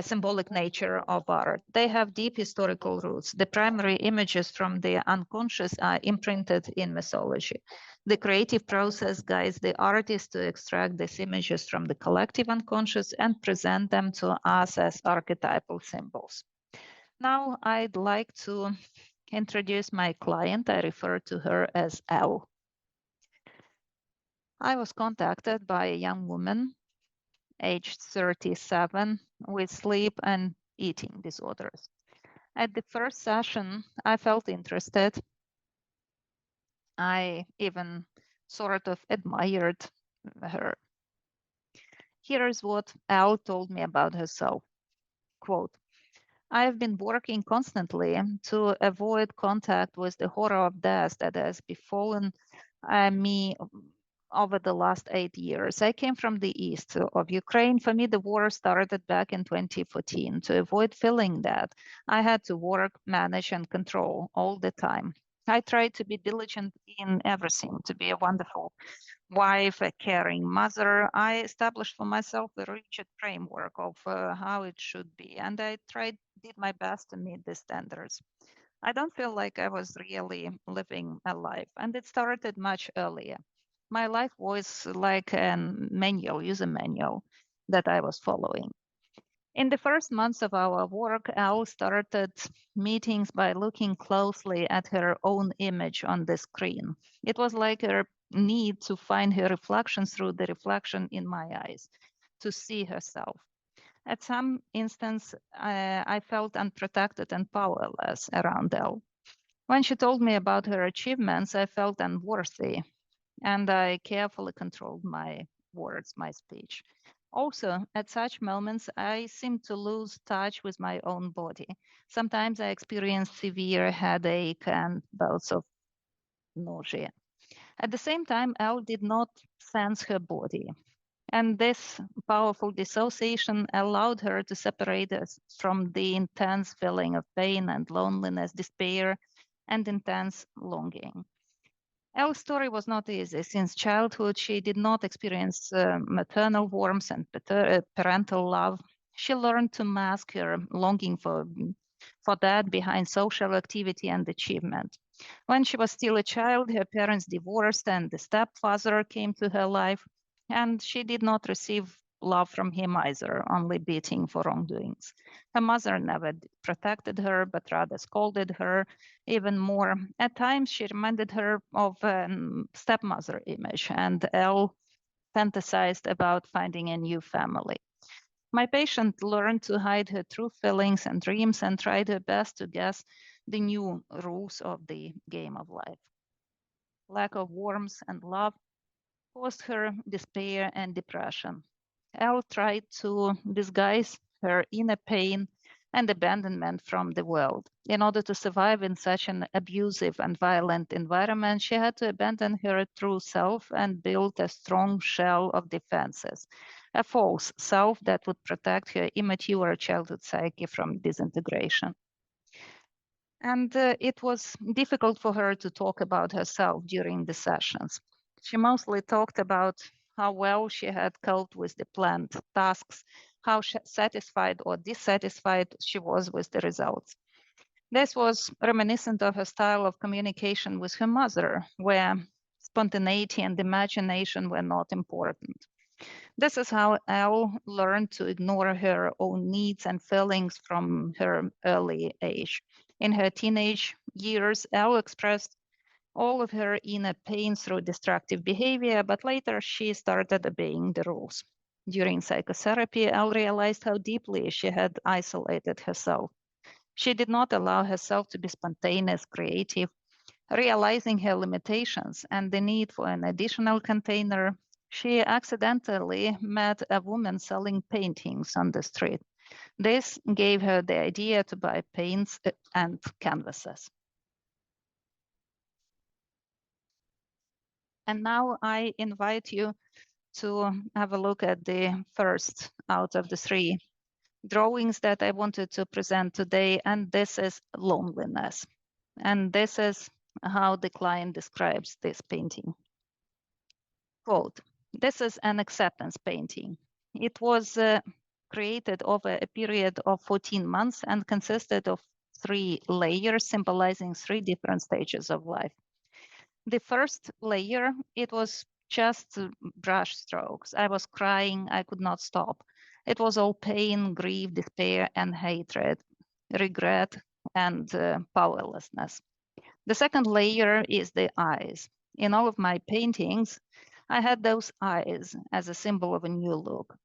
symbolic nature of art. They have deep historical roots. The primary images from the unconscious are imprinted in mythology. The creative process guides the artist to extract these images from the collective unconscious and present them to us as archetypal symbols. Now I'd like to introduce my client. I refer to her as Elle. I was contacted by a young woman aged 37 with sleep and eating disorders. At the first session, I felt interested. I even sort of admired her. Here is what Elle told me about herself. Quote, I have been working constantly to avoid contact with the horror of death that has befallen me over the last 8 years. I came from the east of Ukraine. For me, the war started back in 2014. To avoid feeling that, I had to work, manage, and control all the time. I tried to be diligent in everything, to be a wonderful wife, a caring mother. I established for myself a rigid framework of how it should be, and I did my best to meet the standards. I don't feel like I was really living a life, and it started much earlier. My life was like a user manual that I was following. In the first months of our work, Elle started meetings by looking closely at her own image on the screen. It was like her need to find her reflection through the reflection in my eyes, to see herself. At some instance, I felt unprotected and powerless around Elle. When she told me about her achievements, I felt unworthy, and I carefully controlled my words, my speech. Also, at such moments, I seemed to lose touch with my own body. Sometimes I experienced severe headache and bouts of nausea. At the same time, Elle did not sense her body. And this powerful dissociation allowed her to separate us from the intense feeling of pain and loneliness, despair, and intense longing. Elle's story was not easy. Since childhood, she did not experience maternal warmth and parental love. She learned to mask her longing for that behind social activity and achievement. When she was still a child, her parents divorced and the stepfather came to her life, and she did not receive love from him either, only beating for wrongdoings. Her mother never protected her, but rather scolded her even more. At times, she reminded her of a stepmother image, and Elle fantasized about finding a new family. My patient learned to hide her true feelings and dreams and tried her best to guess the new rules of the game of life. lack of warmth and love caused her despair and depression. Elle tried to disguise her inner pain and abandonment from the world. In order to survive in such an abusive and violent environment, she had to abandon her true self and build a strong shell of defenses, a false self that would protect her immature childhood psyche from disintegration. And it was difficult for her to talk about herself during the sessions. She mostly talked about how well she had coped with the planned tasks, how satisfied or dissatisfied she was with the results. This was reminiscent of her style of communication with her mother, where spontaneity and imagination were not important. This is how Elle learned to ignore her own needs and feelings from her early age. In her teenage years, Elle expressed all of her inner pain through destructive behavior, but later she started obeying the rules. During psychotherapy, Elle realized how deeply she had isolated herself. She did not allow herself to be spontaneous, creative. Realizing her limitations and the need for an additional container, she accidentally met a woman selling paintings on the street. This gave her the idea to buy paints and canvases. And now I invite you to have a look at the first out of the three drawings that I wanted to present today, and this is loneliness. And this is how the client describes this painting. Quote, "This is an acceptance painting. It was created over a period of 14 months and consisted of 3 layers symbolizing 3 different stages of life. The first layer, it was just brush strokes. I was crying, I could not stop. It was all pain, grief, despair, and hatred, regret, and powerlessness. The second layer is the eyes. In all of my paintings, I had those eyes as a symbol of a new look.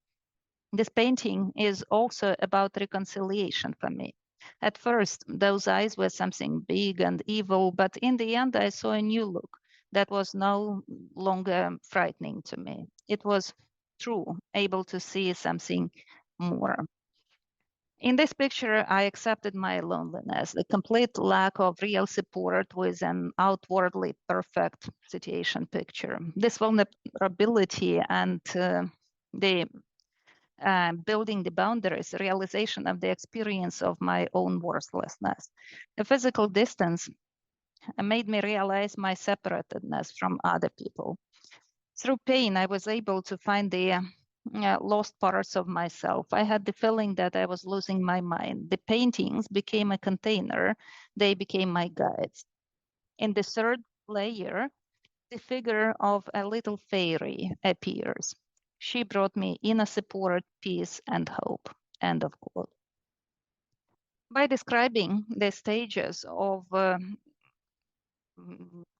This painting is also about reconciliation for me. At first, those eyes were something big and evil, but in the end, I saw a new look that was no longer frightening to me. It was true, able to see something more. In this picture, I accepted my loneliness, the complete lack of real support with an outwardly perfect situation picture. This vulnerability and the building the boundaries, realization of the experience of my own worthlessness. The physical distance made me realize my separatedness from other people. Through pain, I was able to find the lost parts of myself. I had the feeling that I was losing my mind. The paintings became a container. They became my guides. In the third layer, the figure of a little fairy appears. She brought me inner support, peace, and hope. End of quote. By describing the stages of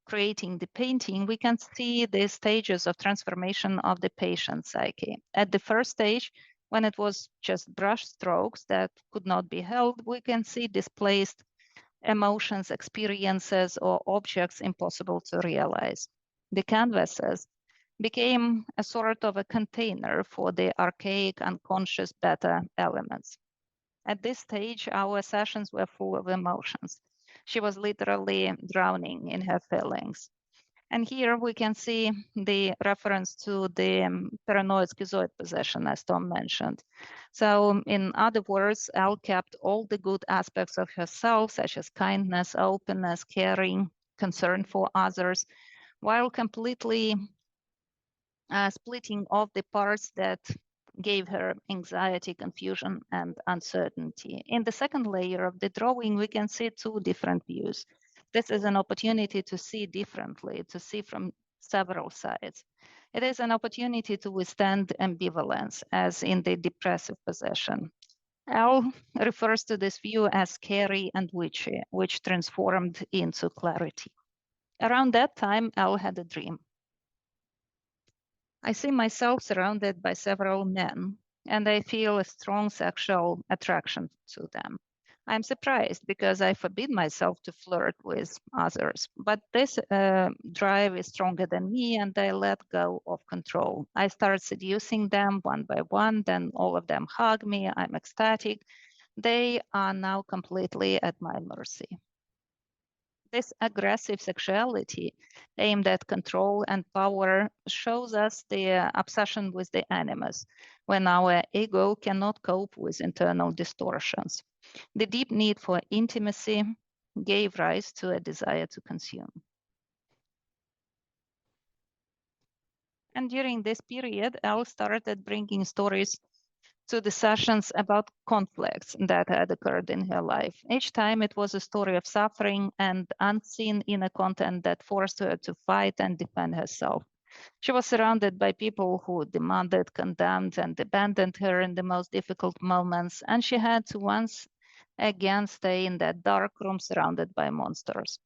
creating the painting, we can see the stages of transformation of the patient's psyche. At the first stage, when it was just brush strokes that could not be held, we can see displaced emotions, experiences, or objects impossible to realize. The canvases became a sort of a container for the archaic, unconscious beta elements. At this stage, our sessions were full of emotions. She was literally drowning in her feelings. And here we can see the reference to the paranoid schizoid possession, as Tom mentioned. So in other words, Elle kept all the good aspects of herself, such as kindness, openness, caring, concern for others, while completely splitting off the parts that gave her anxiety, confusion, and uncertainty. In the second layer of the drawing, we can see 2 different views. This is an opportunity to see differently, to see from several sides. It is an opportunity to withstand ambivalence, as in the depressive possession. Elle refers to this view as scary and witchy, which transformed into clarity. Around that time, Elle had a dream. I see myself surrounded by several men, and I feel a strong sexual attraction to them. I'm surprised because I forbid myself to flirt with others, but this drive is stronger than me and I let go of control. I start seducing them one by one, then all of them hug me, I'm ecstatic. They are now completely at my mercy. This aggressive sexuality aimed at control and power shows us the obsession with the animus, when our ego cannot cope with internal distortions. The deep need for intimacy gave rise to a desire to consume. And during this period, Elle started bringing stories to the sessions about conflicts that had occurred in her life. Each time it was a story of suffering and unseen inner content that forced her to fight and defend herself. She was surrounded by people who demanded, condemned, and abandoned her in the most difficult moments, and she had to once again stay in that dark room surrounded by monsters.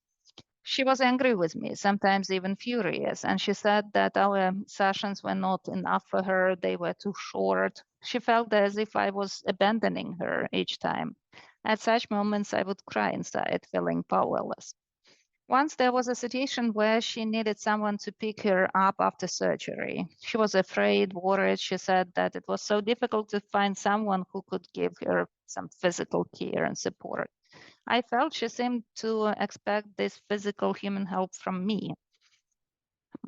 She was angry with me, sometimes even furious, and she said that our sessions were not enough for her, they were too short. She felt as if I was abandoning her each time. At such moments, I would cry inside, feeling powerless. Once there was a situation where she needed someone to pick her up after surgery. She was afraid, worried. She said that it was so difficult to find someone who could give her some physical care and support. I felt she seemed to expect this physical human help from me.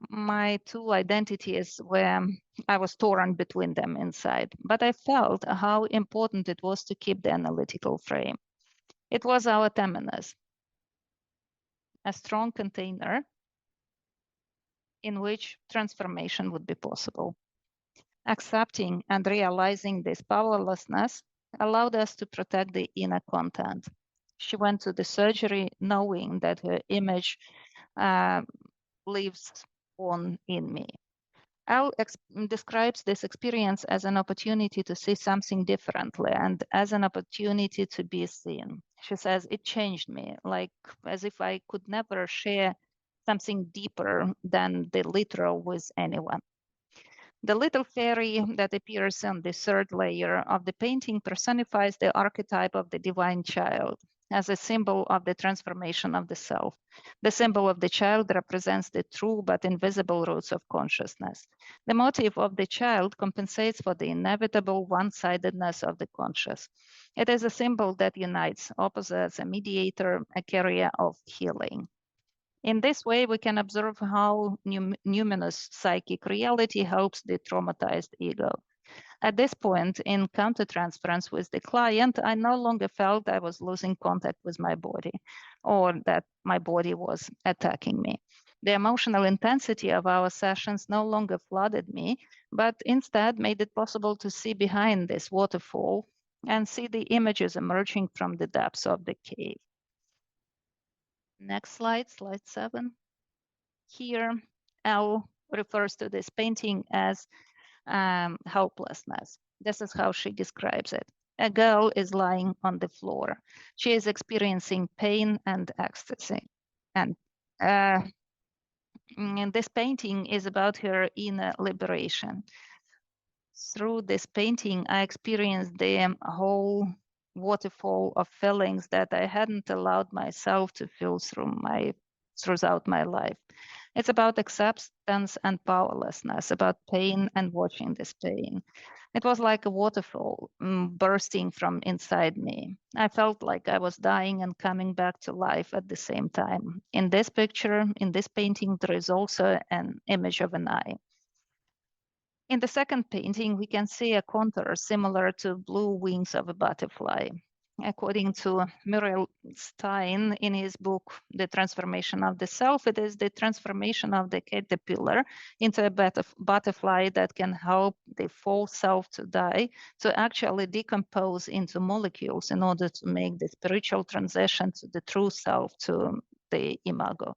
My two identities were, I was torn between them inside, but I felt how important it was to keep the analytical frame. It was our temenos, a strong container in which transformation would be possible. Accepting and realizing this powerlessness allowed us to protect the inner content. She went to the surgery knowing that her image lives on in me. Elle describes this experience as an opportunity to see something differently and as an opportunity to be seen. She says, it changed me, like as if I could never share something deeper than the literal with anyone. The little fairy that appears on the third layer of the painting personifies the archetype of the divine child as a symbol of the transformation of the self. The symbol of the child represents the true but invisible roots of consciousness. The motive of the child compensates for the inevitable one-sidedness of the conscious. It is a symbol that unites opposites, a mediator, a carrier of healing. In this way, we can observe how numinous psychic reality helps the traumatized ego. At this point in countertransference with the client, I no longer felt I was losing contact with my body or that my body was attacking me. The emotional intensity of our sessions no longer flooded me, but instead made it possible to see behind this waterfall and see the images emerging from the depths of the cave. Next slide, slide 7. Here, Elle refers to this painting as helplessness. This is how she describes it. A girl is lying on the floor. She is experiencing pain and ecstasy. And this painting is about her inner liberation. Through this painting, I experienced the whole waterfall of feelings that I hadn't allowed myself to feel throughout my life. It's about acceptance and powerlessness, about pain and watching this pain. It was like a waterfall bursting from inside me. I felt like I was dying and coming back to life at the same time. In this picture, in this painting, there is also an image of an eye. In the second painting, we can see a contour similar to blue wings of a butterfly. According to Muriel Stein in his book, The Transformation of the Self, it is the transformation of the caterpillar into a butterfly that can help the false self to die, to actually decompose into molecules in order to make the spiritual transition to the true self, to the imago.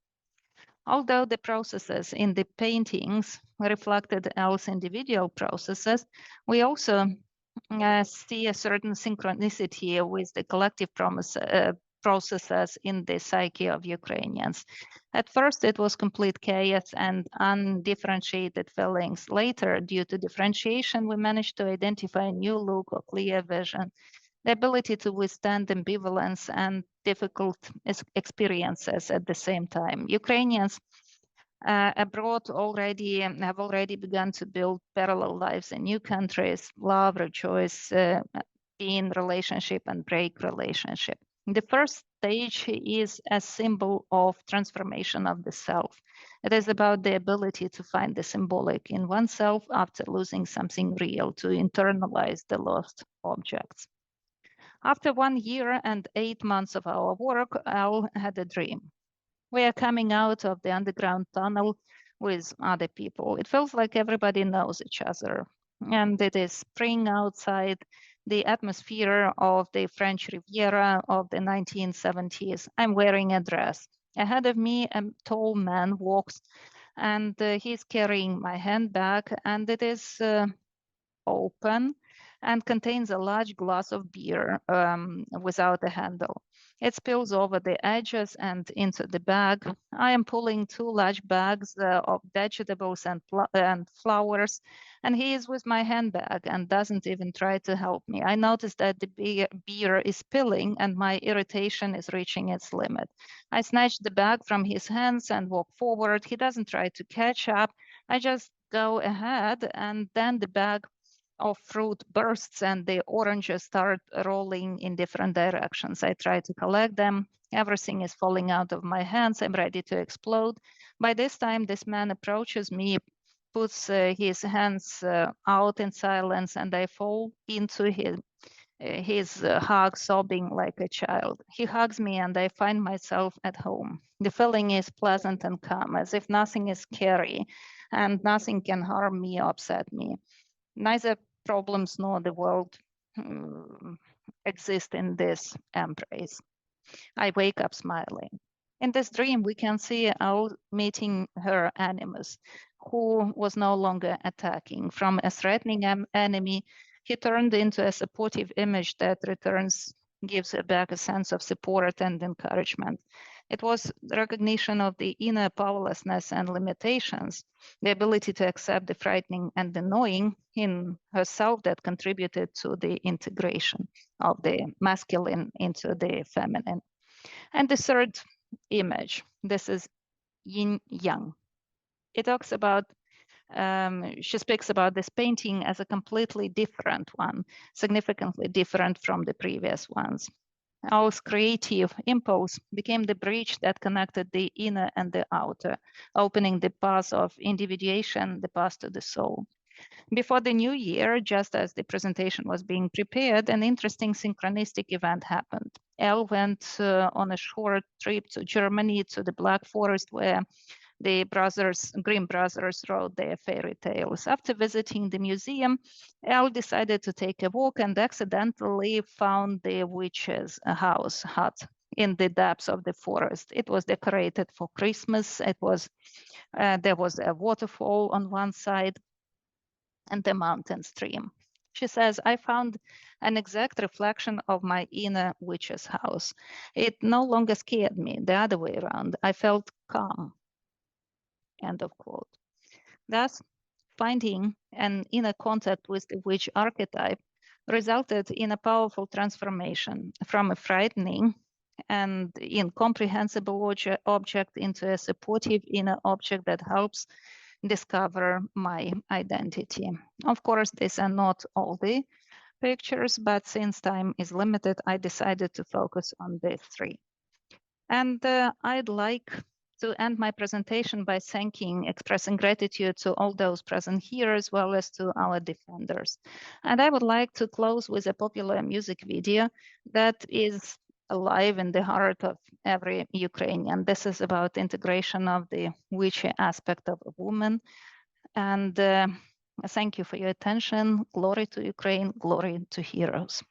Although the processes in the paintings reflected Elle's individual processes, we also see a certain synchronicity with the collective processes in the psyche of Ukrainians. At first, it was complete chaos and undifferentiated feelings. Later, due to differentiation, we managed to identify a new look or clear vision. the ability to withstand ambivalence and difficult experiences at the same time. Ukrainians abroad have already begun to build parallel lives in new countries, love, rejoice, be in relationship and break relationship. The first stage is a symbol of transformation of the self. It is about the ability to find the symbolic in oneself after losing something real, to internalize the lost objects. After 1 year and 8 months of our work, Al had a dream. We are coming out of the underground tunnel with other people. It feels like everybody knows each other. And it is spring outside, the atmosphere of the French Riviera of the 1970s. I'm wearing a dress. Ahead of me, a tall man walks, and he's carrying my handbag, and it is open and contains a large glass of beer without a handle. It spills over the edges and into the bag. I am pulling 2 large bags of vegetables and flowers, and he is with my handbag and doesn't even try to help me. I notice that the beer is spilling and my irritation is reaching its limit. I snatch the bag from his hands and walk forward. He doesn't try to catch up. I just go ahead, and then the bag of fruit bursts and the oranges start rolling in different directions. I try to collect them. Everything is falling out of my hands. I'm ready to explode. By this time, this man approaches me, puts his hands out in silence, and I fall into his hug, sobbing like a child. He hugs me and I find myself at home. The feeling is pleasant and calm, as if nothing is scary and nothing can harm me or upset me. Neither problems nor the world exist in this embrace. I wake up smiling. In this dream, we can see Al meeting her animus, who was no longer attacking. From a threatening enemy, he turned into a supportive image that gives her back a sense of support and encouragement. It was recognition of the inner powerlessness and limitations, the ability to accept the frightening and the annoying in herself that contributed to the integration of the masculine into the feminine. And the third image, this is yin yang. It talks about, she speaks about this painting as a completely different one, significantly different from the previous ones. Our creative impulse became the bridge that connected the inner and the outer, opening the path of individuation, the path to the soul. Before the new year, just as the presentation was being prepared, an interesting synchronistic event happened. Elle went on a short trip to Germany, to the Black Forest, where the Grimm brothers wrote their fairy tales. After visiting the museum, Elle decided to take a walk and accidentally found the witch's hut in the depths of the forest. It was decorated for Christmas. There was a waterfall on one side and a mountain stream. She says, I found an exact reflection of my inner witch's house. It no longer scared me, the other way around. I felt calm. End of quote. Thus, finding an inner contact with the witch archetype resulted in a powerful transformation from a frightening and incomprehensible object into a supportive inner object that helps discover my identity. Of course, these are not all the pictures, but since time is limited, I decided to focus on these 3. And I'd like to end my presentation by expressing gratitude to all those present here, as well as to our defenders. And I would like to close with a popular music video that is alive in the heart of every Ukrainian. This is about integration of the witchy aspect of a woman. And thank you for your attention. Glory to Ukraine, glory to heroes.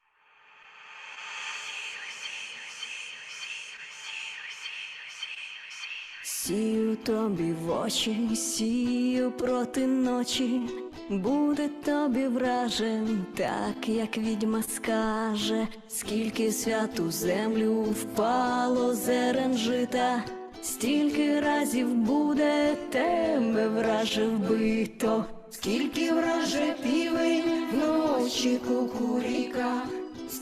Сію тобі в очі, сію проти ночі, буде тобі вражен, так як відьма скаже, скільки святу землю впало зерен жита, стільки разів буде тебе враже вбито, скільки враже півень вночі кукуріка,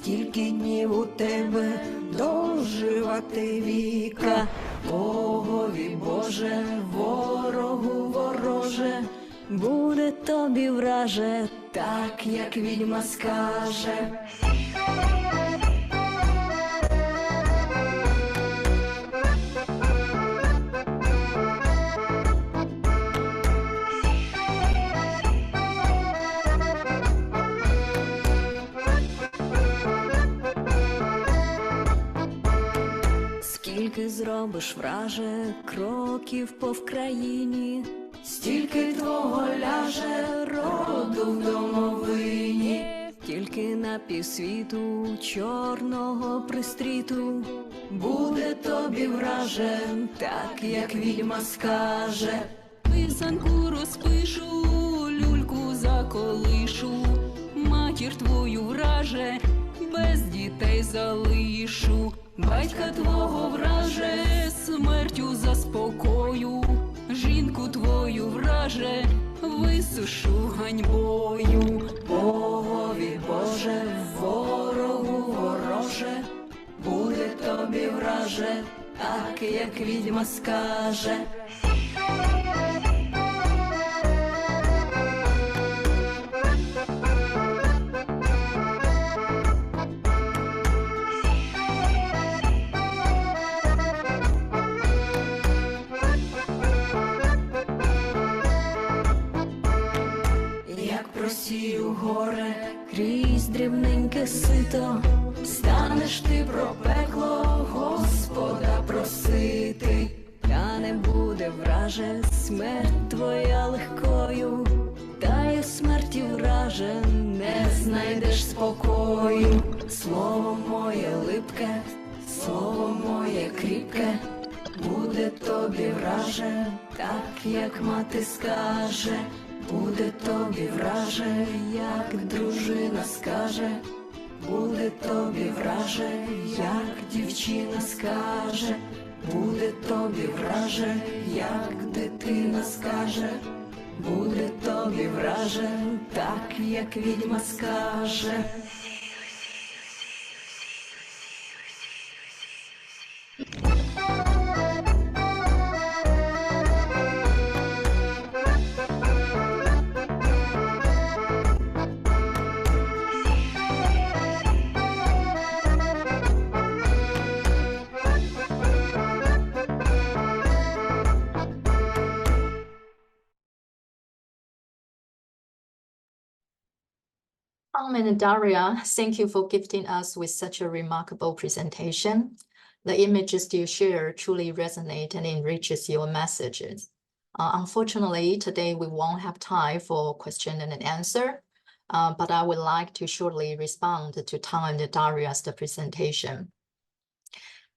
стільки днів у тебе доживати віка. Богові Боже, ворогу вороже, буде тобі враже, так як відьма скаже. Скільки зробиш, враже, кроків по Вкраїні, стільки твого ляже роду в домовині. Тільки на півсвіту чорного пристріту буде тобі враже, так як відьма скаже. Писанку розпишу, люльку заколишу, матір твою враже, без дітей залишу. Батька твого враже, смертю заспокою, жінку твою враже, висушу ганьбою. Богові Боже, ворогу вороже, буде тобі враже, так як відьма скаже. Просію горе крізь дрібненьке сито, станеш ти про пекло Господа просити. Та не буде враже смерть твоя легкою, та й смерті враже не знайдеш спокою. Слово моє липке, слово моє кріпке, буде тобі враже, так як мати скаже. Буде тобі враже, як дружина скаже, буде тобі враже, як дівчина скаже, буде тобі враже, як дитина скаже, буде тобі враже, так як відьма скаже. And Daria, thank you for gifting us with such a remarkable presentation. The images you share truly resonate and enriches your messages. Unfortunately, today we won't have time for question and answer, but I would like to shortly respond to Tang and Daria's presentation.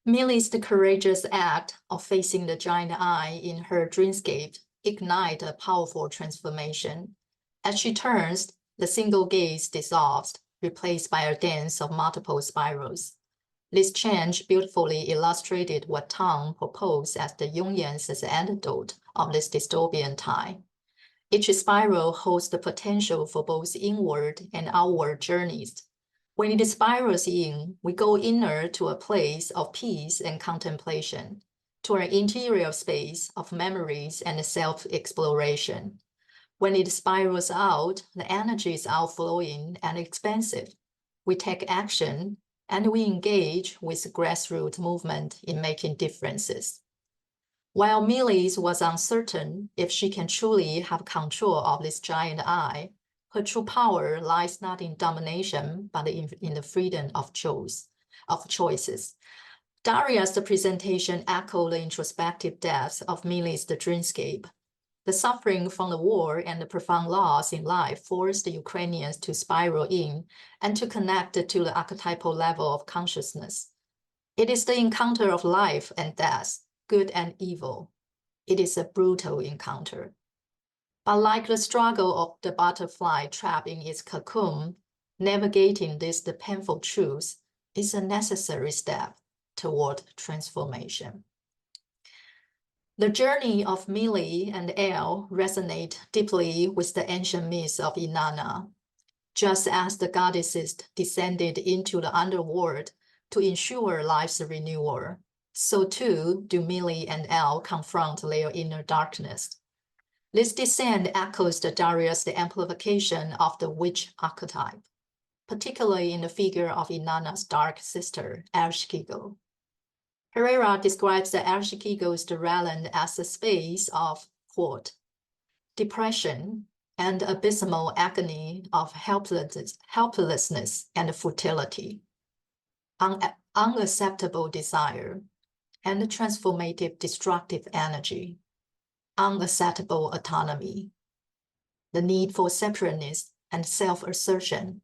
Millie's courageous act of facing the giant eye in her dreamscape ignite a powerful transformation. As she turns, the single gaze dissolves, replaced by a dance of multiple spirals. This change beautifully illustrated what Tang proposed as the Jungian's antidote of this dystopian time. Each spiral holds the potential for both inward and outward journeys. When it spirals in, we go inner to a place of peace and contemplation, to an interior space of memories and self-exploration. When it spirals out, the energy is outflowing and expansive. We take action and we engage with grassroots movement in making differences. While Millie's was uncertain if she can truly have control of this giant eye, her true power lies not in domination, but in the freedom of choices. Daria's presentation echoed the introspective depths of Millie's dreamscape. The suffering from the war and the profound loss in life forced the Ukrainians to spiral in and to connect to the archetypal level of consciousness. It is the encounter of life and death, good and evil. It is a brutal encounter. But like the struggle of the butterfly trapped in its cocoon, navigating this the painful truth is a necessary step toward transformation. The journey of Millie and El resonate deeply with the ancient myths of Inanna. Just as the goddesses descended into the underworld to ensure life's renewal, so too do Millie and Elle confront their inner darkness. This descent echoes the Daria's amplification of the witch archetype, particularly in the figure of Inanna's dark sister, Ereshkigal. Herrera describes the Ereshkigal's realm as a space of, quote, depression and abysmal agony of helplessness and futility, unacceptable desire, and transformative destructive energy, unacceptable autonomy, the need for separateness and self-assertion,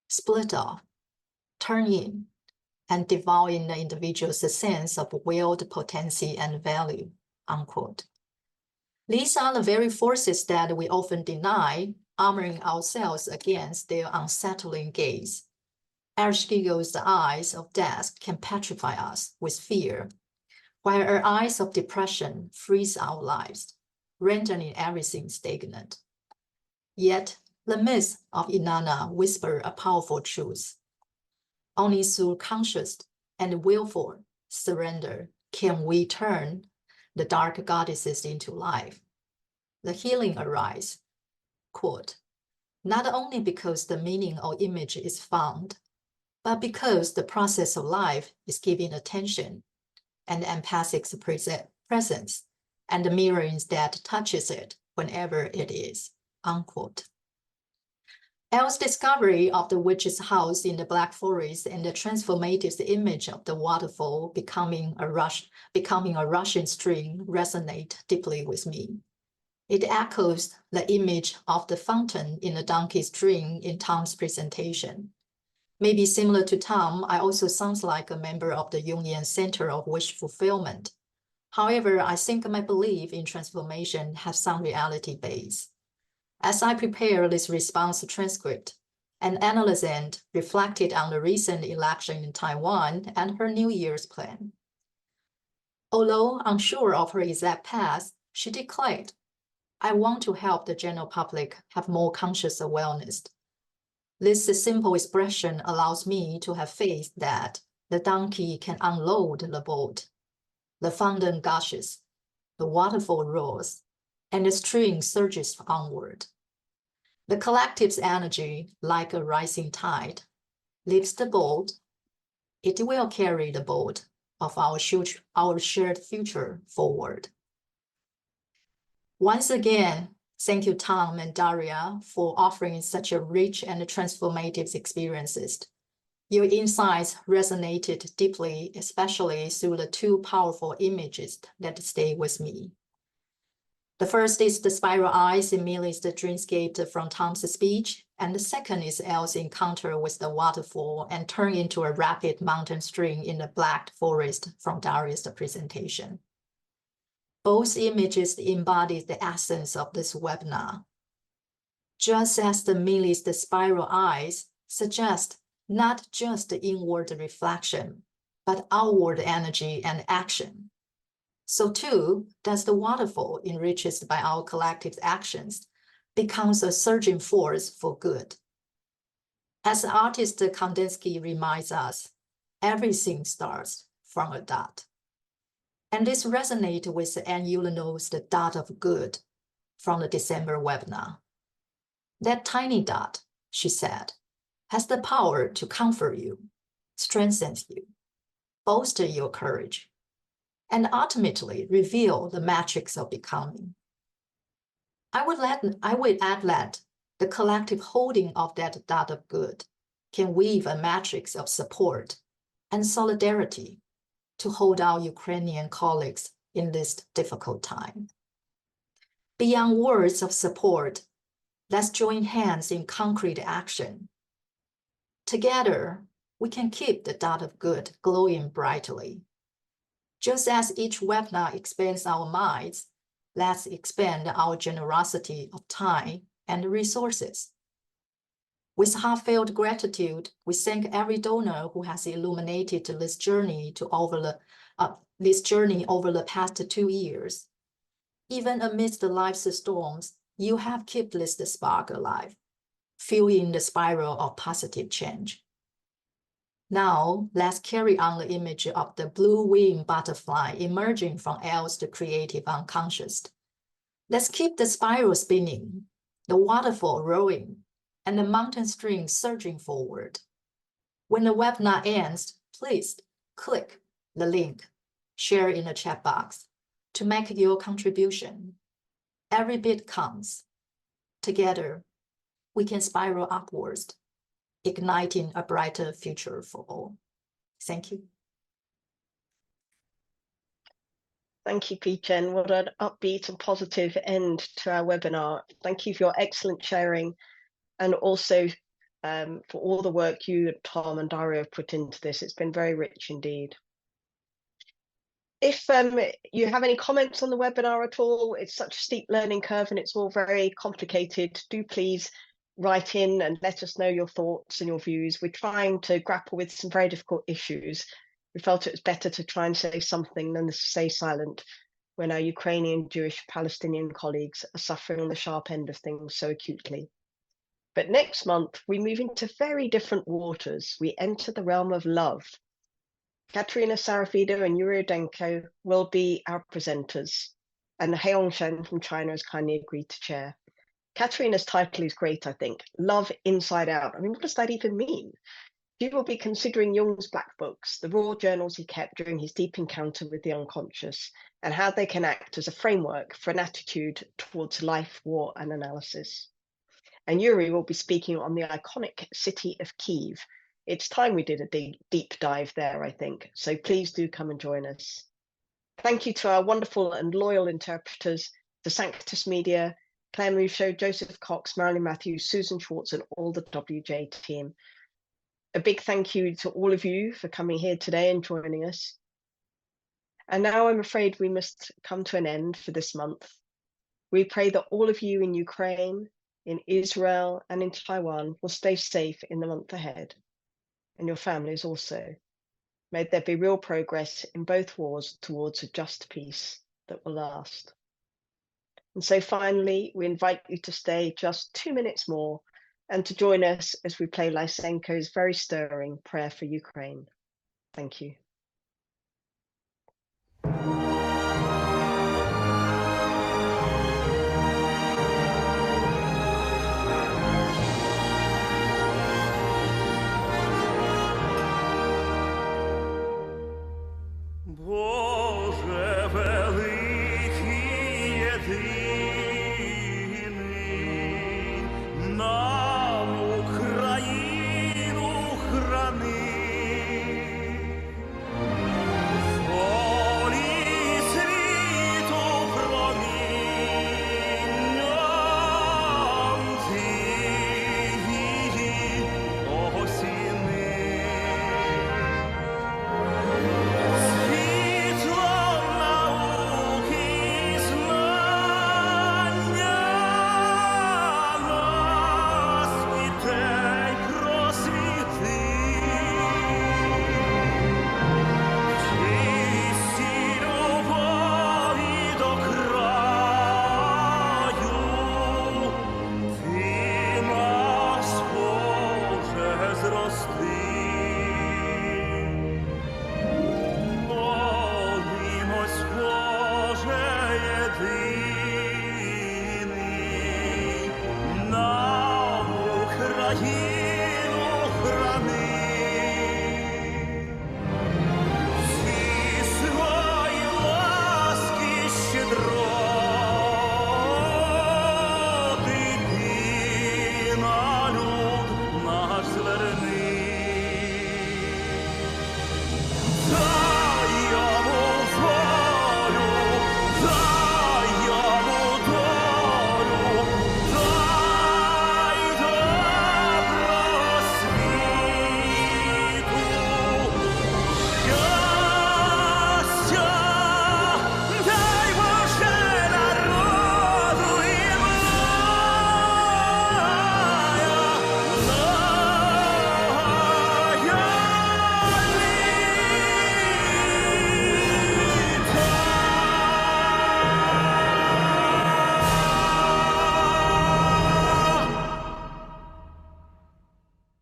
split off, turn in, and devouring the individual's sense of willed potency and value, unquote. These are the very forces that we often deny, armoring ourselves against their unsettling gaze. Ereshkigal's eyes of death can petrify us with fear, while her eyes of depression freeze our lives, rendering everything stagnant. Yet, the myths of Inanna whisper a powerful truth. Only through conscious and willful surrender can we turn the dark goddesses into life. The healing arises, quote, not only because the meaning or image is found, but because the process of life is given attention and empathic presence and the mirroring that touches it whenever it is, unquote. Elle's discovery of the witch's house in the Black Forest and the transformative image of the waterfall becoming a rushing stream resonate deeply with me. It echoes the image of the fountain in the donkey's dream in Tom's presentation. Maybe similar to Tom, I also sound like a member of the Jungian Center of Wish Fulfillment. However, I think my belief in transformation has some reality base. As I prepare this response transcript, an analyst reflected on the recent election in Taiwan and her New Year's plan. Although unsure of her exact path, she declared, I want to help the general public have more conscious awareness. This simple expression allows me to have faith that the donkey can unload the boat. The fountain gushes, the waterfall roars, and the stream surges onward. The collective's energy, like a rising tide, lifts the boat. It will carry the boat of our shared future forward. Once again, thank you, Tom and Daria, for offering such a rich and transformative experiences. Your insights resonated deeply, especially through the two powerful images that stay with me. The first is the spiral eyes in Millie's dreamscape from Tom's speech, and the second is Elle's encounter with the waterfall and turn into a rapid mountain stream in the Black Forest from Daria's presentation. Both images embody the essence of this webinar. Just as the Millie's spiral eyes suggest not just the inward reflection, but outward energy and action. So too does the waterfall, enriched by our collective actions, becomes a surging force for good. As artist Kandinsky reminds us, everything starts from a dot. And this resonates with Anne Ulino's The Dot of Good from the December webinar. That tiny dot, she said, has the power to comfort you, strengthen you, bolster your courage, and ultimately reveal the matrix of becoming. I would add that the collective holding of that dot of good can weave a matrix of support and solidarity to hold our Ukrainian colleagues in this difficult time. Beyond words of support, let's join hands in concrete action. Together, we can keep the dot of good glowing brightly. Just as each webinar expands our minds, let's expand our generosity of time and resources. With heartfelt gratitude, we thank every donor who has illuminated this journey over the past 2 years. Even amidst the life's storms, you have kept this spark alive. fueling the spiral of positive change. Now, let's carry on the image of the blue-winged butterfly emerging from else the creative unconscious. Let's keep the spiral spinning, the waterfall rolling, and the mountain stream surging forward. When the webinar ends, please click the link, share in the chat box to make your contribution. Every bit counts. Together, we can spiral upwards, igniting a brighter future for all. Thank you. Thank you, Pichen. What an upbeat and positive end to our webinar. Thank you for your excellent sharing, and also for all the work you, Tom and Daria have put into this. It's been very rich indeed. If you have any comments on the webinar at all, it's such a steep learning curve and it's all very complicated. Do please write in and let us know your thoughts and your views. We're trying to grapple with some very difficult issues. We felt it was better to try and say something than to stay silent when our Ukrainian, Jewish, Palestinian colleagues are suffering on the sharp end of things so acutely. But next month, we move into very different waters. We enter the realm of love. Katerina Sarafido and Yuri Denko will be our presenters, and Heong Shen from China has kindly agreed to chair. Katerina's title is great, I think. Love Inside Out. I mean, what does that even mean? She will be considering Jung's black books, the raw journals he kept during his deep encounter with the unconscious, and how they can act as a framework for an attitude towards life, war, and analysis. And Yuri will be speaking on the iconic city of Kyiv. It's time we did a deep dive there, I think. So please do come and join us. Thank you to our wonderful and loyal interpreters, to Sanctus Media, Claire Mouchot, Joseph Cox, Marilyn Matthews, Susan Schwartz, and all the WJ team. A big thank you to all of you for coming here today and joining us. And now I'm afraid we must come to an end for this month. We pray that all of you in Ukraine, in Israel, and in Taiwan will stay safe in the month ahead, and your families also. May there be real progress in both wars towards a just peace that will last. And so finally, we invite you to stay just 2 minutes more and to join us as we play Lysenko's very stirring Prayer for Ukraine. Thank you. Боже великий єдиний, нам Україну храни. Волі світу промінням ти її осіни. Зрости.